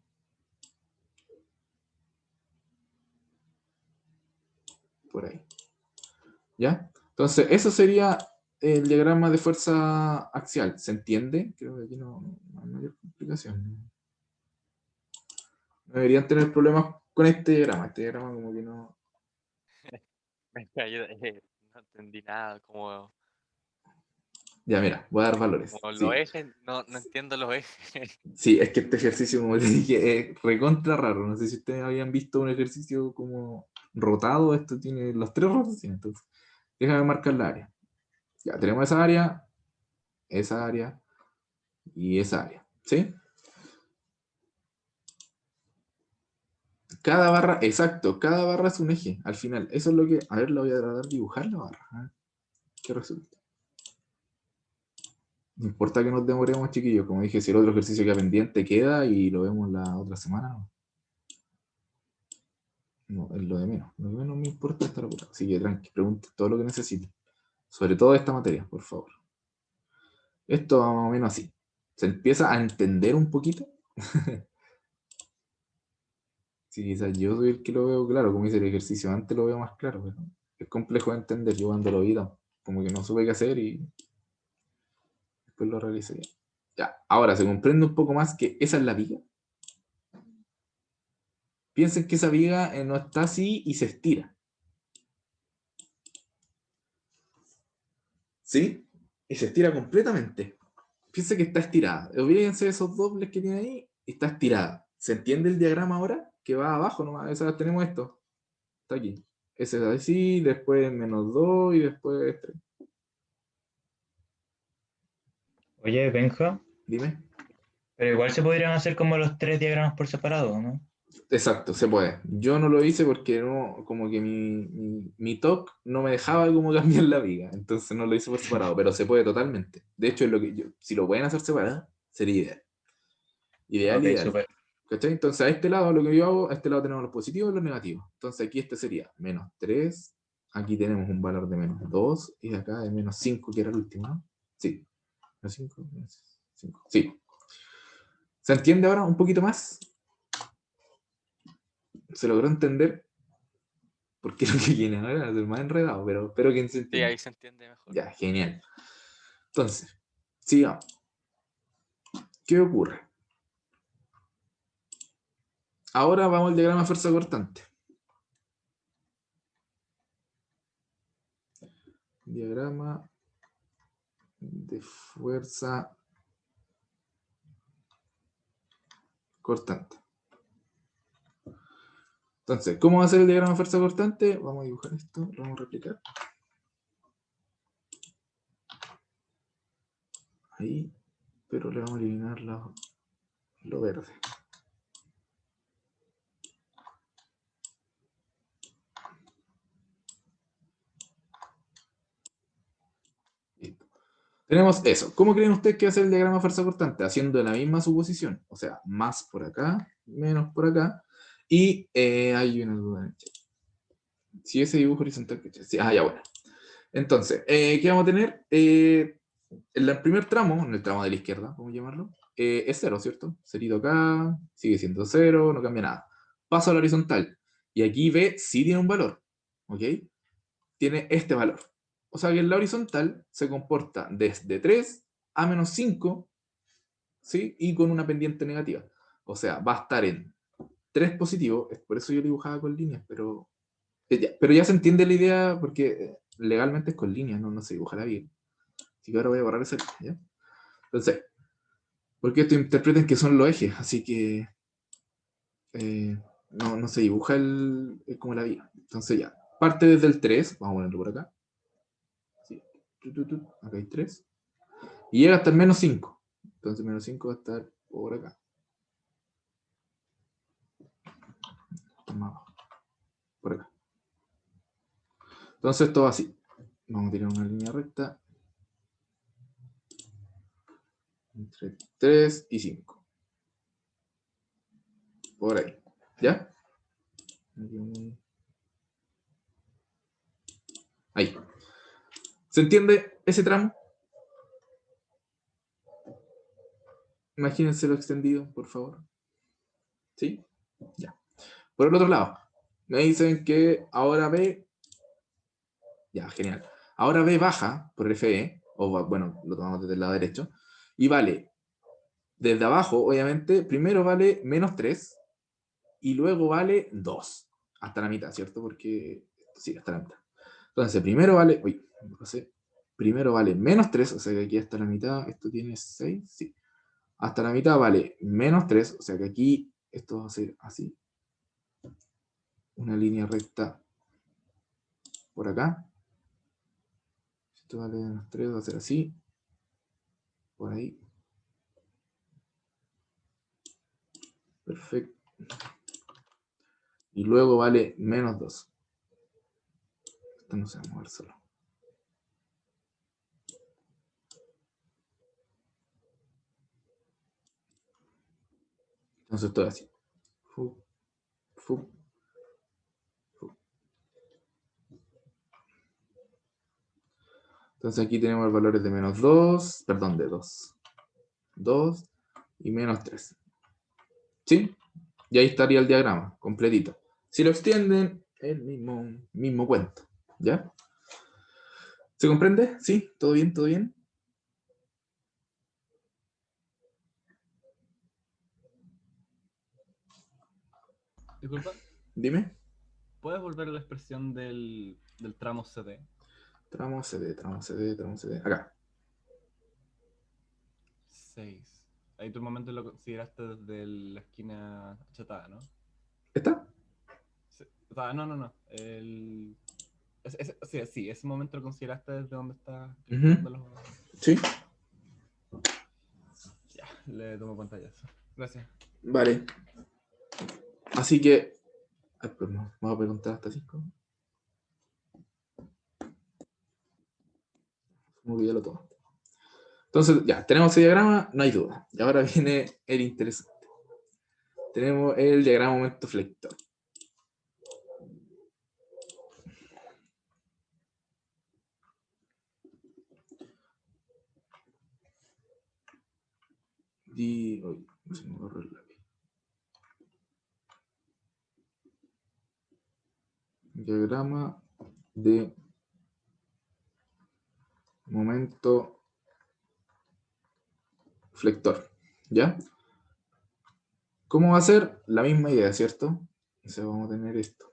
Por ahí. ¿Ya? Entonces, eso sería el diagrama de fuerza axial. ¿Se entiende? Creo que aquí no hay mayor complicación. No deberían tener problemas con este diagrama. Este diagrama como que no... No entendí nada, como, Ya, mira, voy a dar valores. como Sí, los ejes, no entiendo los ejes. sí, es que este ejercicio, como te dije, es recontra raro. No sé si ustedes habían visto un ejercicio como rotado. Esto tiene los 3 rotaciones. Entonces, déjame marcar la área. Ya, tenemos esa área y esa área. ¿Sí? Cada barra, exacto, cada barra es un eje al final. Eso es lo que... A ver, lo voy a tratar de dibujar la barra. A ver qué resulta. No importa que nos demoremos, chiquillos. Como dije, si el otro ejercicio queda pendiente, queda y lo vemos la otra semana. No, es lo de menos. Lo de menos me importa estar apurado. Así que tranqui, pregunten todo lo que necesiten. Sobre todo esta materia, por favor. Esto va más o menos así. ¿Se empieza a entender un poquito? Sí, quizás yo soy el que lo veo claro. Como hice el ejercicio antes, lo veo más claro. Pero es complejo de entender. Yo cuando lo vi, como que no supe qué hacer y después lo realicé bien. Ya, ahora se comprende un poco más que esa es la viga. Piensen que esa viga no está así y se estira. ¿Sí? Y se estira completamente. Piensa que está estirada. Olvídense de esos dobles que tiene ahí. Está estirada. ¿Se entiende el diagrama ahora? Que va abajo nomás. Esa, tenemos esto. Está aquí. Ese es así, después menos 2 y después 3. Oye, Benja, Dime. pero igual se podrían hacer como los 3 diagramas por separado, ¿no? Exacto, se puede. Yo no lo hice porque no, como que mi TOC no me dejaba como cambiar la viga. Entonces no lo hice por separado, pero se puede totalmente. De hecho, es lo que yo, si lo pueden hacer separado, sería ideal. Ideal, Ok, ideal. súper. ¿Cachai? Entonces a este lado lo que yo hago, a este lado tenemos los positivos y los negativos. Entonces aquí este sería menos 3, aquí tenemos un valor de menos 2 y de acá de menos 5 que era el último, ¿no? Sí. Menos 5, menos 5. Sí. ¿Se entiende ahora un poquito más? ¿Se logró entender? Porque lo que viene ahora es más enredado, pero espero que se Sí, entienda. ahí se entiende mejor. Ya, genial. Entonces, sigamos. ¿Qué ocurre? Ahora vamos al diagrama de fuerza cortante. Diagrama de fuerza cortante. Entonces, ¿cómo va a ser el diagrama de fuerza cortante? Vamos a dibujar esto, lo vamos a replicar. Ahí, pero le vamos a eliminar lo verde. Listo. Tenemos eso. ¿Cómo creen ustedes que va a ser el diagrama de fuerza cortante? Haciendo la misma suposición. O sea, más por acá, menos por acá. Y hay una duda en el chat. Si ese dibujo horizontal que... Sí, ya bueno. Entonces, ¿qué vamos a tener? En el primer tramo, en el tramo de la izquierda, vamos a llamarlo, es 0, ¿cierto? Cerito acá, sigue siendo 0, no cambia nada. Paso a la horizontal. Y aquí B sí tiene un valor, ¿ok? Tiene este valor. O sea que en la horizontal se comporta desde 3 a menos 5, ¿sí? Y con una pendiente negativa. O sea, va a estar en 3 positivo, por eso yo dibujaba con líneas, pero ya se entiende la idea porque legalmente es con líneas, no se dibujará bien. Así que ahora voy a borrar esa línea, ¿ya? Entonces, porque esto interpreten que son los ejes, así que no se dibuja como la vía. Entonces ya, parte desde el 3, vamos a ponerlo por acá. Sí. Acá hay 3. Y llega hasta el menos 5. Entonces menos 5 va a estar por acá. Por acá. Entonces esto va así. Vamos a tirar una línea recta. Entre 3 y 5. Por ahí. ¿Ya? Ahí. ¿Se entiende ese tramo? Imagínenselo extendido, por favor. ¿Sí? Ya. Por el otro lado, me dicen que ahora B, ya, genial. Ahora B baja por FE, o bueno, lo tomamos desde el lado derecho, y vale, desde abajo, obviamente, primero vale -3, y luego vale 2, hasta la mitad, ¿cierto? Porque, sí, hasta la mitad. Entonces, primero vale, no sé, primero vale -3, o sea que aquí hasta la mitad, esto tiene 6, sí. Hasta la mitad vale -3, o sea que aquí esto va a ser así. Una línea recta por acá. Esto vale -3, va a ser así. Por ahí. Perfecto. Y luego vale -2. Esto no se va a mover solo. Entonces todo así. Fu, fu, fu. Entonces aquí tenemos valores de -2, perdón, de 2. 2 y -3. ¿Sí? Y ahí estaría el diagrama, completito. Si lo extienden, el mismo cuento. ¿Ya? ¿Se comprende? ¿Sí? ¿Todo bien? ¿Todo bien? Disculpa, Dime. ¿puedes volver a la expresión del tramo CD? Tramo CD, tramo CD, tramo CD. Acá. 6. Ahí tu momento lo consideraste desde la esquina achatada, ¿no? ¿Está? O sea, no. Sí, ese momento lo consideraste desde donde está clicando los... Sí. Ya, le tomo pantallazo. Gracias. Vale. Así que... pues no, vamos a preguntar hasta 5. Como que ya lo tomo. Entonces, ya, tenemos el diagrama, no hay duda. Y ahora viene el interesante. Tenemos el diagrama momento flector. Se me borró el lápiz. Diagrama de momento flector. ¿Ya? ¿Cómo va a ser? La misma idea, ¿cierto? O sea, vamos a tener esto.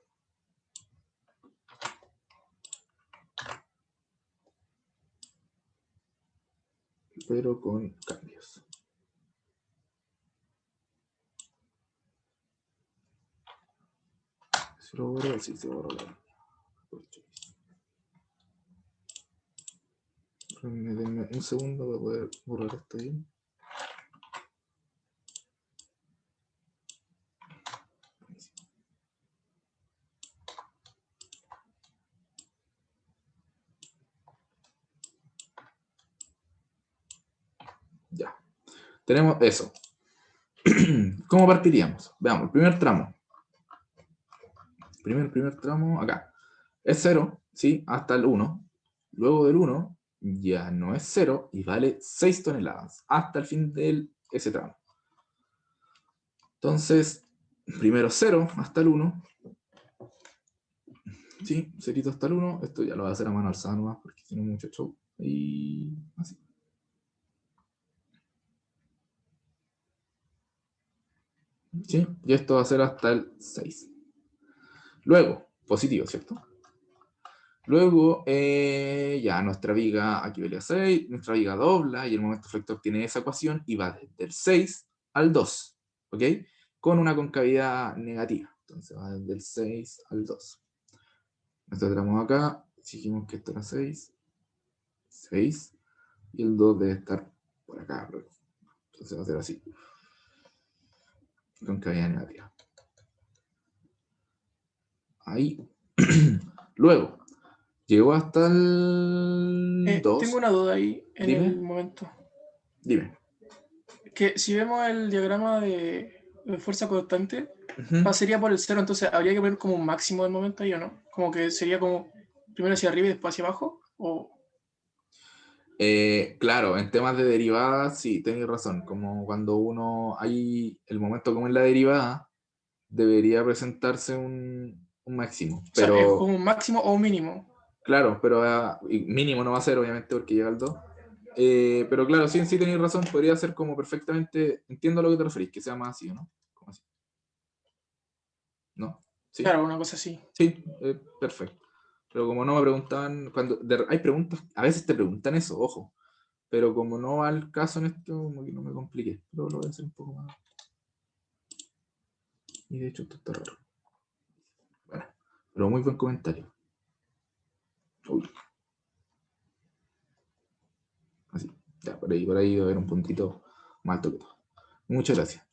Pero con cambios. ¿Se lo borró? Sí, se borró. Denme un segundo para poder borrar esto bien. Ya. Tenemos eso. ¿Cómo partiríamos? Veamos, el primer tramo. Primer tramo, acá. Es 0, ¿sí? Hasta el 1. Luego del 1, ya no es 0 y vale 6 toneladas. Hasta el fin de ese tramo. Entonces, primero 0 hasta el 1. ¿Sí? 0 hasta el 1. Esto ya lo voy a hacer a mano alzada nomás, porque si no mucho show. Y así. ¿Sí? Y esto va a ser hasta el 6. Luego, positivo, ¿cierto? Luego, ya nuestra viga, aquí valía 6, nuestra viga dobla y el momento flector tiene esa ecuación y va desde el 6 al 2, ¿ok? Con una concavidad negativa. Entonces va desde el 6 al 2. Nosotros tenemos acá, dijimos que esto era 6, 6, y el 2 debe estar por acá. Entonces va a ser así. Concavidad negativa. Ahí. Luego, llegó hasta el 2. Tengo una duda ahí en Dime. el momento. Dime. Que si vemos el diagrama de fuerza constante, Ujú. pasaría por el 0, entonces habría que poner como un máximo del momento ahí, ¿o no? Como que sería como primero hacia arriba y después hacia abajo, o... Claro, en temas de derivadas, sí, tenéis razón. Como cuando hay el momento como en la derivada, debería presentarse un máximo. O sea, es Pero, un máximo o un mínimo. claro, pero y mínimo no va a ser, obviamente, porque llega al 2. Pero claro, sí, sí tenéis razón, podría ser como perfectamente, entiendo a lo que te referís, que sea más así, ¿no? Como así. ¿No? ¿Sí? Claro, una cosa así. Sí, perfecto. Pero como no me preguntaban, hay preguntas, a veces te preguntan eso, ojo. Pero como no va al caso en esto, como que no me compliqué. Pero lo voy a hacer un poco más. Y de hecho esto está raro. Bueno, pero muy buen comentario. Uy. Así. Ya, por ahí va a haber un puntito más alto que todo. Muchas gracias.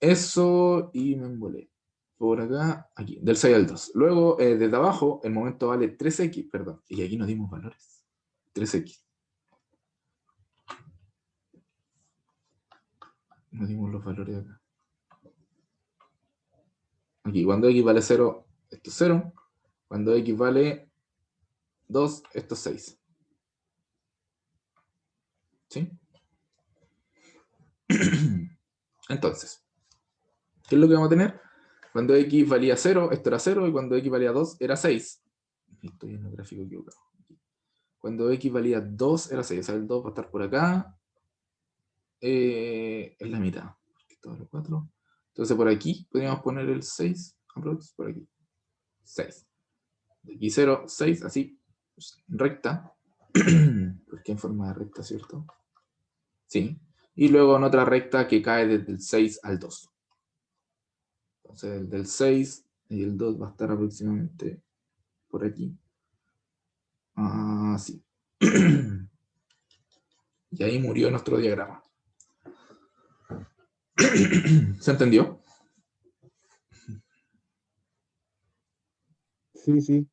Eso y me embolé. Por acá, aquí, del 6 al 2. Luego, desde abajo, el momento vale 3x, perdón. Y aquí nos dimos valores. 3x. Nos dimos los valores acá. Aquí, cuando x vale 0, esto es 0. Cuando x vale 2, esto es 6. ¿Sí? Entonces, ¿qué es lo que vamos a tener? Cuando x valía 0, esto era 0, y cuando x valía 2, era 6. Estoy en el gráfico equivocado. Cuando x valía 2, era 6. O sea, el 2 va a estar por acá. Es la mitad. Todo lo 4. Entonces, por aquí podríamos poner el 6. Por aquí. 6. De aquí 0, 6, así. Recta. Porque en forma de recta, ¿cierto? Sí. Y luego en otra recta que cae desde el 6 al 2. Entonces el del 6 y el 2 va a estar aproximadamente por aquí. Así. Y ahí murió nuestro diagrama. ¿Se entendió? Sí, sí.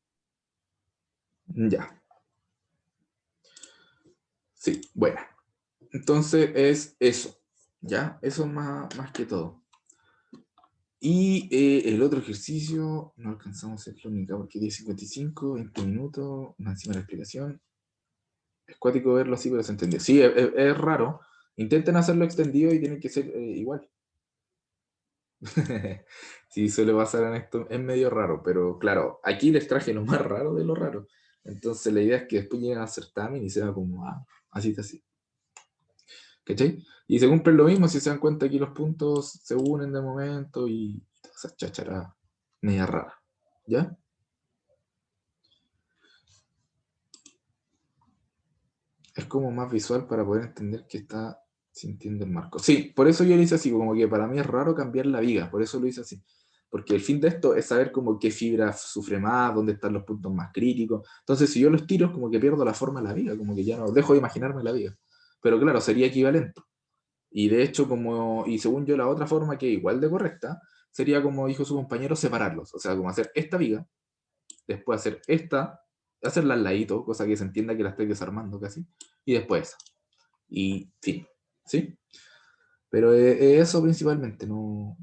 Ya. Sí, bueno. Entonces es eso. ¿Ya? Eso es más que todo. Y el otro ejercicio, no alcanzamos a hacerlo ni acá porque 10:55, 20 minutos, más encima de la explicación. Es cuático verlo así, pero se entendió. Sí, es raro. Intenten hacerlo extendido y tiene que ser igual. Sí, suele pasar en esto. Es medio raro, pero claro, aquí les traje lo más raro de lo raro. Entonces la idea es que después lleguen al certamen y sea como, así está así. ¿Cachai? Y se cumplen lo mismo, si se dan cuenta aquí los puntos se unen de momento y toda esa cháchara media rara. ¿Ya? Es como más visual para poder entender que está sintiendo el marco. Sí, por eso yo lo hice así, como que para mí es raro cambiar la viga, por eso lo hice así. Porque el fin de esto es saber como qué fibra sufre más, dónde están los puntos más críticos. Entonces, si yo los tiro, es como que pierdo la forma de la viga, como que ya no dejo de imaginarme la viga. Pero claro, sería equivalente. Y de hecho, y según yo, la otra forma que es igual de correcta, sería como dijo su compañero, separarlos. O sea, como hacer esta viga, después hacer esta, hacerla al ladito, cosa que se entienda que la estoy desarmando casi, y después esa. Y fin, ¿sí? Pero eso principalmente, no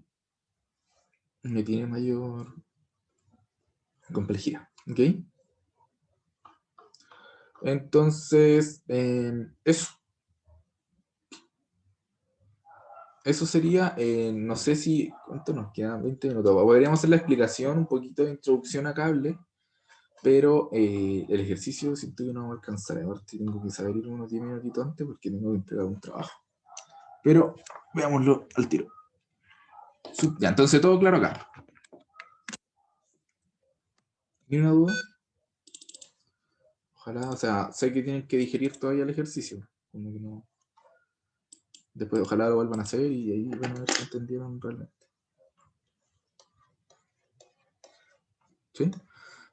me tiene mayor complejidad, ¿ok? Entonces, eso sería, no sé si, ¿cuánto nos quedan? 20 minutos. Podríamos hacer la explicación, un poquito de introducción a cable, pero el ejercicio siento que no va a alcanzar. Ahora tengo que saber ir unos 10 minutitos antes porque tengo que entregar un trabajo. Pero veámoslo al tiro. Ya, entonces todo claro acá. ¿Ni una duda? Ojalá, o sea, sé que tienen que digerir todavía el ejercicio. Como que no. Después, ojalá lo vuelvan a hacer y ahí van a ver si entendieron realmente. ¿Sí?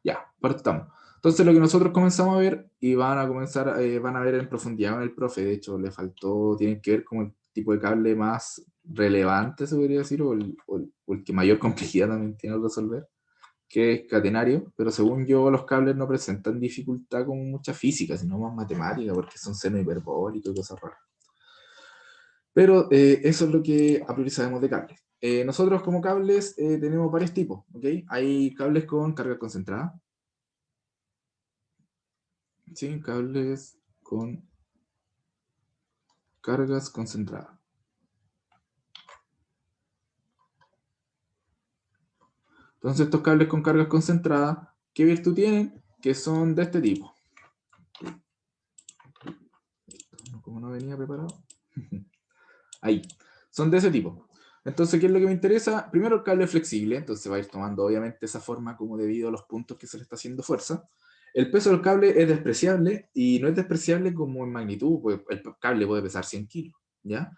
Ya, partamos. Entonces, lo que nosotros comenzamos a ver y van a ver en profundidad con el profe. De hecho, le faltó, tienen que ver como el tipo de cable más relevante, se podría decir, o el que mayor complejidad también tiene que resolver, que es catenario, pero según yo los cables no presentan dificultad como mucha física, sino más matemática, porque son seno hiperbólico y cosas raras. Pero eso es lo que a priori sabemos de cables. Nosotros como cables tenemos varios tipos, ¿ok? Hay cables con carga concentrada, Sí, cables con cargas concentradas. Entonces estos cables con cargas concentradas, ¿qué virtud tienen? Que son de este tipo. Como no venía preparado. Ahí. Son de ese tipo. Entonces, ¿qué es lo que me interesa? Primero el cable es flexible, entonces va a ir tomando obviamente esa forma como debido a los puntos que se le está haciendo fuerza. El peso del cable es despreciable y no es despreciable como en magnitud, pues el cable puede pesar 100 kilos, ¿ya?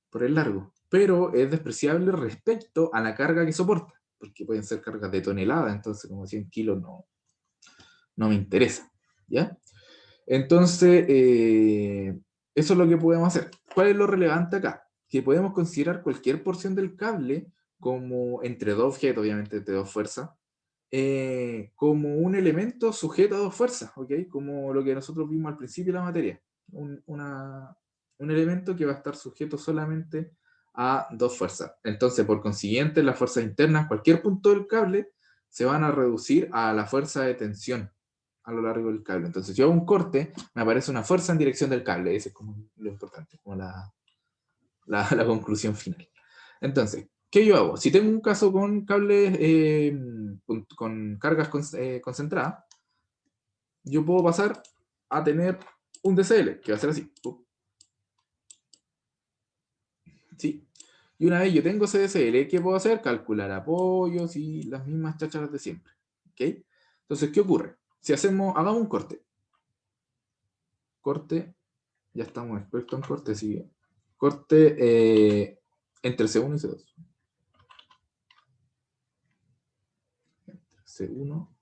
Por el largo. Pero es despreciable respecto a la carga que soporta, porque pueden ser cargas de tonelada, entonces como 100 kilos no me interesa, ¿ya? Entonces, eso es lo que podemos hacer. ¿Cuál es lo relevante acá? Que podemos considerar cualquier porción del cable como entre dos objetos, obviamente entre dos fuerzas, como un elemento sujeto a dos fuerzas, ¿ok? Como lo que nosotros vimos al principio de la materia. Un elemento que va a estar sujeto solamente a dos fuerzas. Entonces, por consiguiente, las fuerzas internas, cualquier punto del cable, se van a reducir a la fuerza de tensión a lo largo del cable. Entonces, si yo hago un corte, me aparece una fuerza en dirección del cable. Ese es como lo importante, como la conclusión final. Entonces, ¿qué yo hago? Si tengo un caso con cables con cargas concentradas, yo puedo pasar a tener un DCL, que va a ser así. ¿Sí? Y una vez yo tengo ese DCL, ¿qué puedo hacer? Calcular apoyos y las mismas chácharas de siempre. ¿Ok? Entonces, ¿qué ocurre? Si hagamos un corte. Corte, ya estamos expertos en corte, sí. Corte entre C1 y C2. C1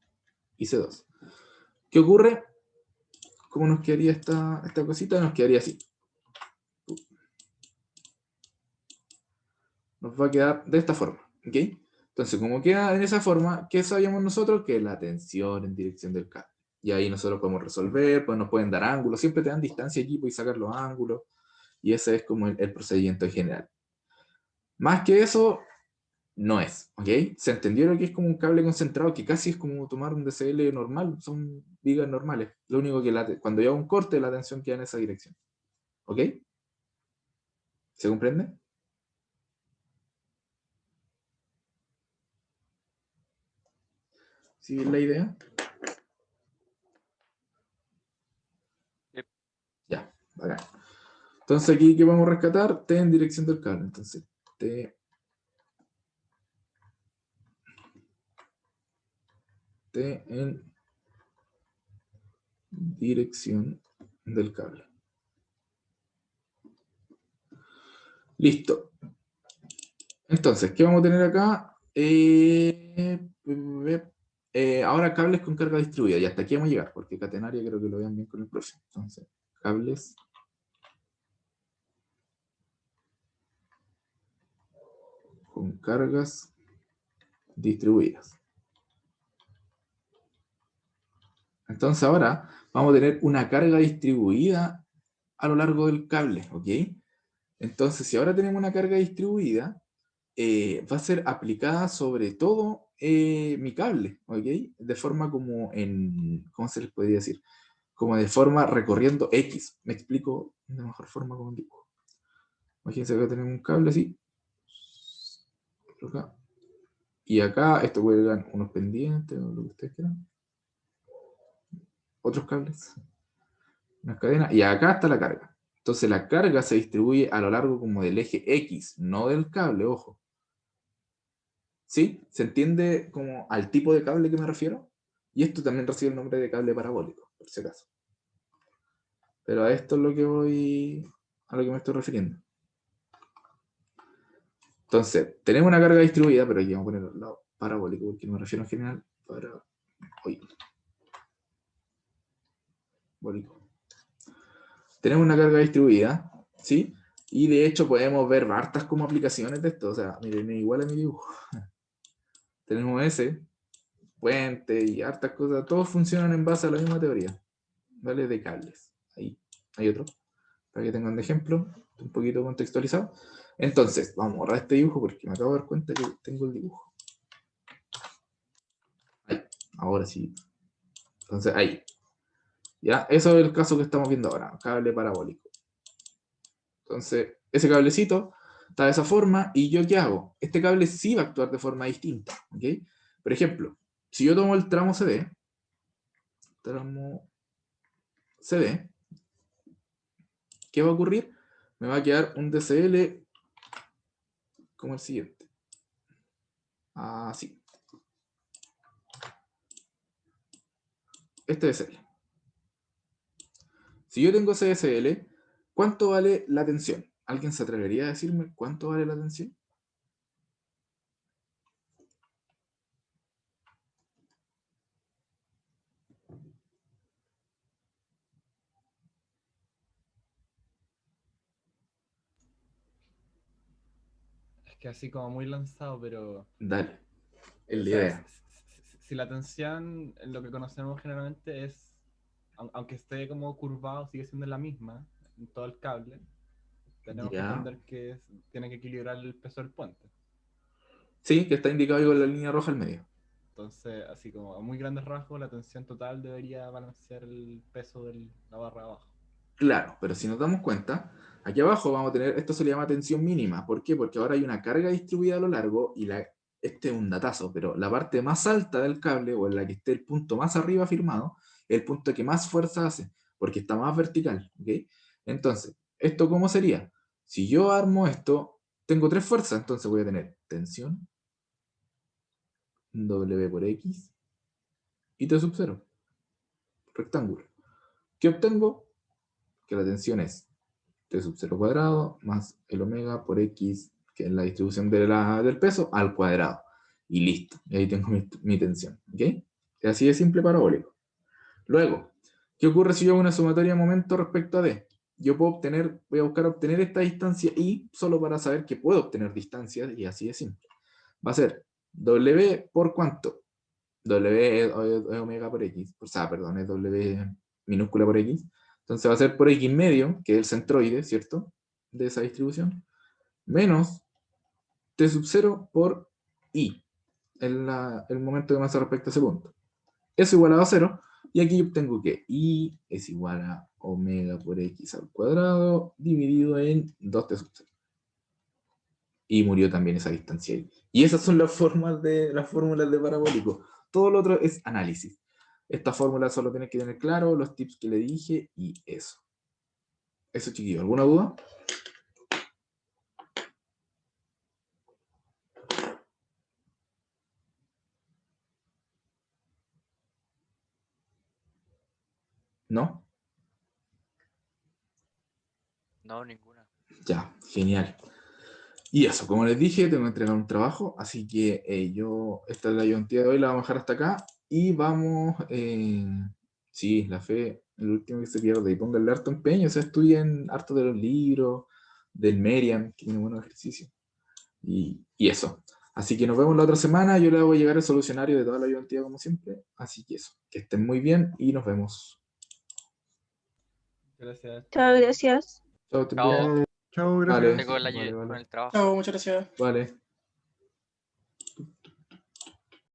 y C2. ¿Qué ocurre? ¿Cómo nos quedaría esta cosita? Nos quedaría así. Nos va a quedar de esta forma. ¿Ok? Entonces, como queda en esa forma, ¿qué sabíamos nosotros? Que la tensión en dirección del cable. Y ahí nosotros podemos resolver, pues nos pueden dar ángulos, siempre te dan distancia aquí, puedes sacar los ángulos. Y ese es como el procedimiento en general. Más que eso, no es, ¿ok? Se entendió lo que es como un cable concentrado, que casi es como tomar un DCL normal, son vigas normales. Lo único que cuando yo hago un corte, la tensión queda en esa dirección. ¿Ok? ¿Se comprende? ¿Sí es la idea? Yep. Ya, bacán. Entonces aquí, ¿qué vamos a rescatar? T en dirección del cable. Entonces, T en dirección del cable. Listo. Entonces, ¿qué vamos a tener acá? Ahora cables con carga distribuida. Y hasta aquí vamos a llegar, porque catenaria creo que lo vean bien con el profe. Entonces, cables con cargas distribuidas. Entonces ahora vamos a tener una carga distribuida a lo largo del cable, ¿ok? Entonces, si ahora tenemos una carga distribuida, va a ser aplicada sobre todo mi cable, ¿ok? De forma como ¿cómo se les podría decir? Como de forma recorriendo X. Me explico de mejor forma con un dibujo. Imagínense que tenemos un cable así. Acá. Y acá esto cuelgan unos pendientes o lo que ustedes quieran. Otros cables. Unas cadenas. Y acá está la carga. Entonces la carga se distribuye a lo largo como del eje X, no del cable, ojo. ¿Sí? ¿Se entiende como al tipo de cable que me refiero? Y esto también recibe el nombre de cable parabólico, por si acaso. Pero a esto es lo que a lo que me estoy refiriendo. Entonces, tenemos una carga distribuida, pero aquí vamos a poner al lado parabólico, porque me refiero en general parabólico. Tenemos una carga distribuida, ¿sí? Y de hecho podemos ver hartas como aplicaciones de esto. O sea, miren, igual a mi dibujo. Tenemos ese, puente y hartas cosas. Todos funcionan en base a la misma teoría, ¿vale? De cables. Ahí hay otro, para que tengan de ejemplo, un poquito contextualizado. Entonces, vamos a borrar este dibujo porque me acabo de dar cuenta que tengo el dibujo. Ahí, ahora sí. Entonces, ahí. ¿Ya? Eso es el caso que estamos viendo ahora, cable parabólico. Entonces, ese cablecito está de esa forma, y ¿yo qué hago? Este cable sí va a actuar de forma distinta, ¿ok? Por ejemplo, si yo tomo el tramo CD, ¿qué va a ocurrir? Me va a quedar un DCL como el siguiente. Así. Este DCL. Si yo tengo ese DCL, ¿cuánto vale la tensión? ¿Alguien se atrevería a decirme cuánto vale la tensión? Es que así como muy lanzado, pero... Dale. Es O la sea, idea. si la tensión, lo que conocemos generalmente es, aunque esté como curvado, sigue siendo la misma en todo el cable, tenemos que Ya. entender que tiene que equilibrar el peso del puente. Sí, que está indicado ahí con la línea roja al medio. Entonces, así como a muy grandes rasgos, la tensión total debería balancear el peso de la barra de abajo. Claro, pero si nos damos cuenta, aquí abajo vamos a tener, esto se le llama tensión mínima. ¿Por qué? Porque ahora hay una carga distribuida a lo largo y este es un datazo, pero la parte más alta del cable, o en la que esté el punto más arriba firmado, es el punto que más fuerza hace, porque está más vertical, ¿ok? Entonces, ¿esto cómo sería? Si yo armo esto, tengo tres fuerzas, entonces voy a tener tensión, W por X, y T sub 0, rectángulo. ¿Qué obtengo? Que la tensión es T sub 0 cuadrado más el omega por X, que es la distribución del peso, al cuadrado. Y listo. Y ahí tengo mi tensión. ¿Ok? Y así de simple parabólico. Luego, ¿qué ocurre si yo hago una sumatoria de momentos respecto a D? Yo puedo obtener, voy a buscar obtener esta distancia I solo para saber que puedo obtener distancias, y así de simple. Va a ser W por ¿cuánto? W es omega por X. O sea, perdón, es W minúscula por X. Entonces va a ser por X medio, que es el centroide, ¿cierto? De esa distribución, menos T sub 0 por I, el momento de masa respecto a ese punto. Eso igualado a 0, y aquí obtengo que I es igual a omega por X al cuadrado dividido en 2T sub 0. Y murió también esa distancia ahí. Y esas son las fórmulas de parabólico. Todo lo otro es análisis. Esta fórmula solo tienes que tener claro los tips que le dije y eso. Eso, chiquillos. ¿Alguna duda? ¿No? No, ninguna. Ya, genial. Y eso, como les dije, tengo que entregar un trabajo, así que esta es la ayudantía de hoy, la vamos a dejar hasta acá, y vamos, sí, la fe, el último que se pierde, y pónganle harto empeño, o sea, estudien harto de los libros, del Merian, que tiene buenos ejercicios, y eso. Así que nos vemos la otra semana, yo le voy a llegar el solucionario de toda la ayudantía como siempre, así que eso, que estén muy bien y nos vemos. Gracias. Chao, gracias. Chao, estén bien. Chao. Chao, Vale. gracias. Tengo Vale, vale. con el trabajo. Chao, muchas gracias. Vale.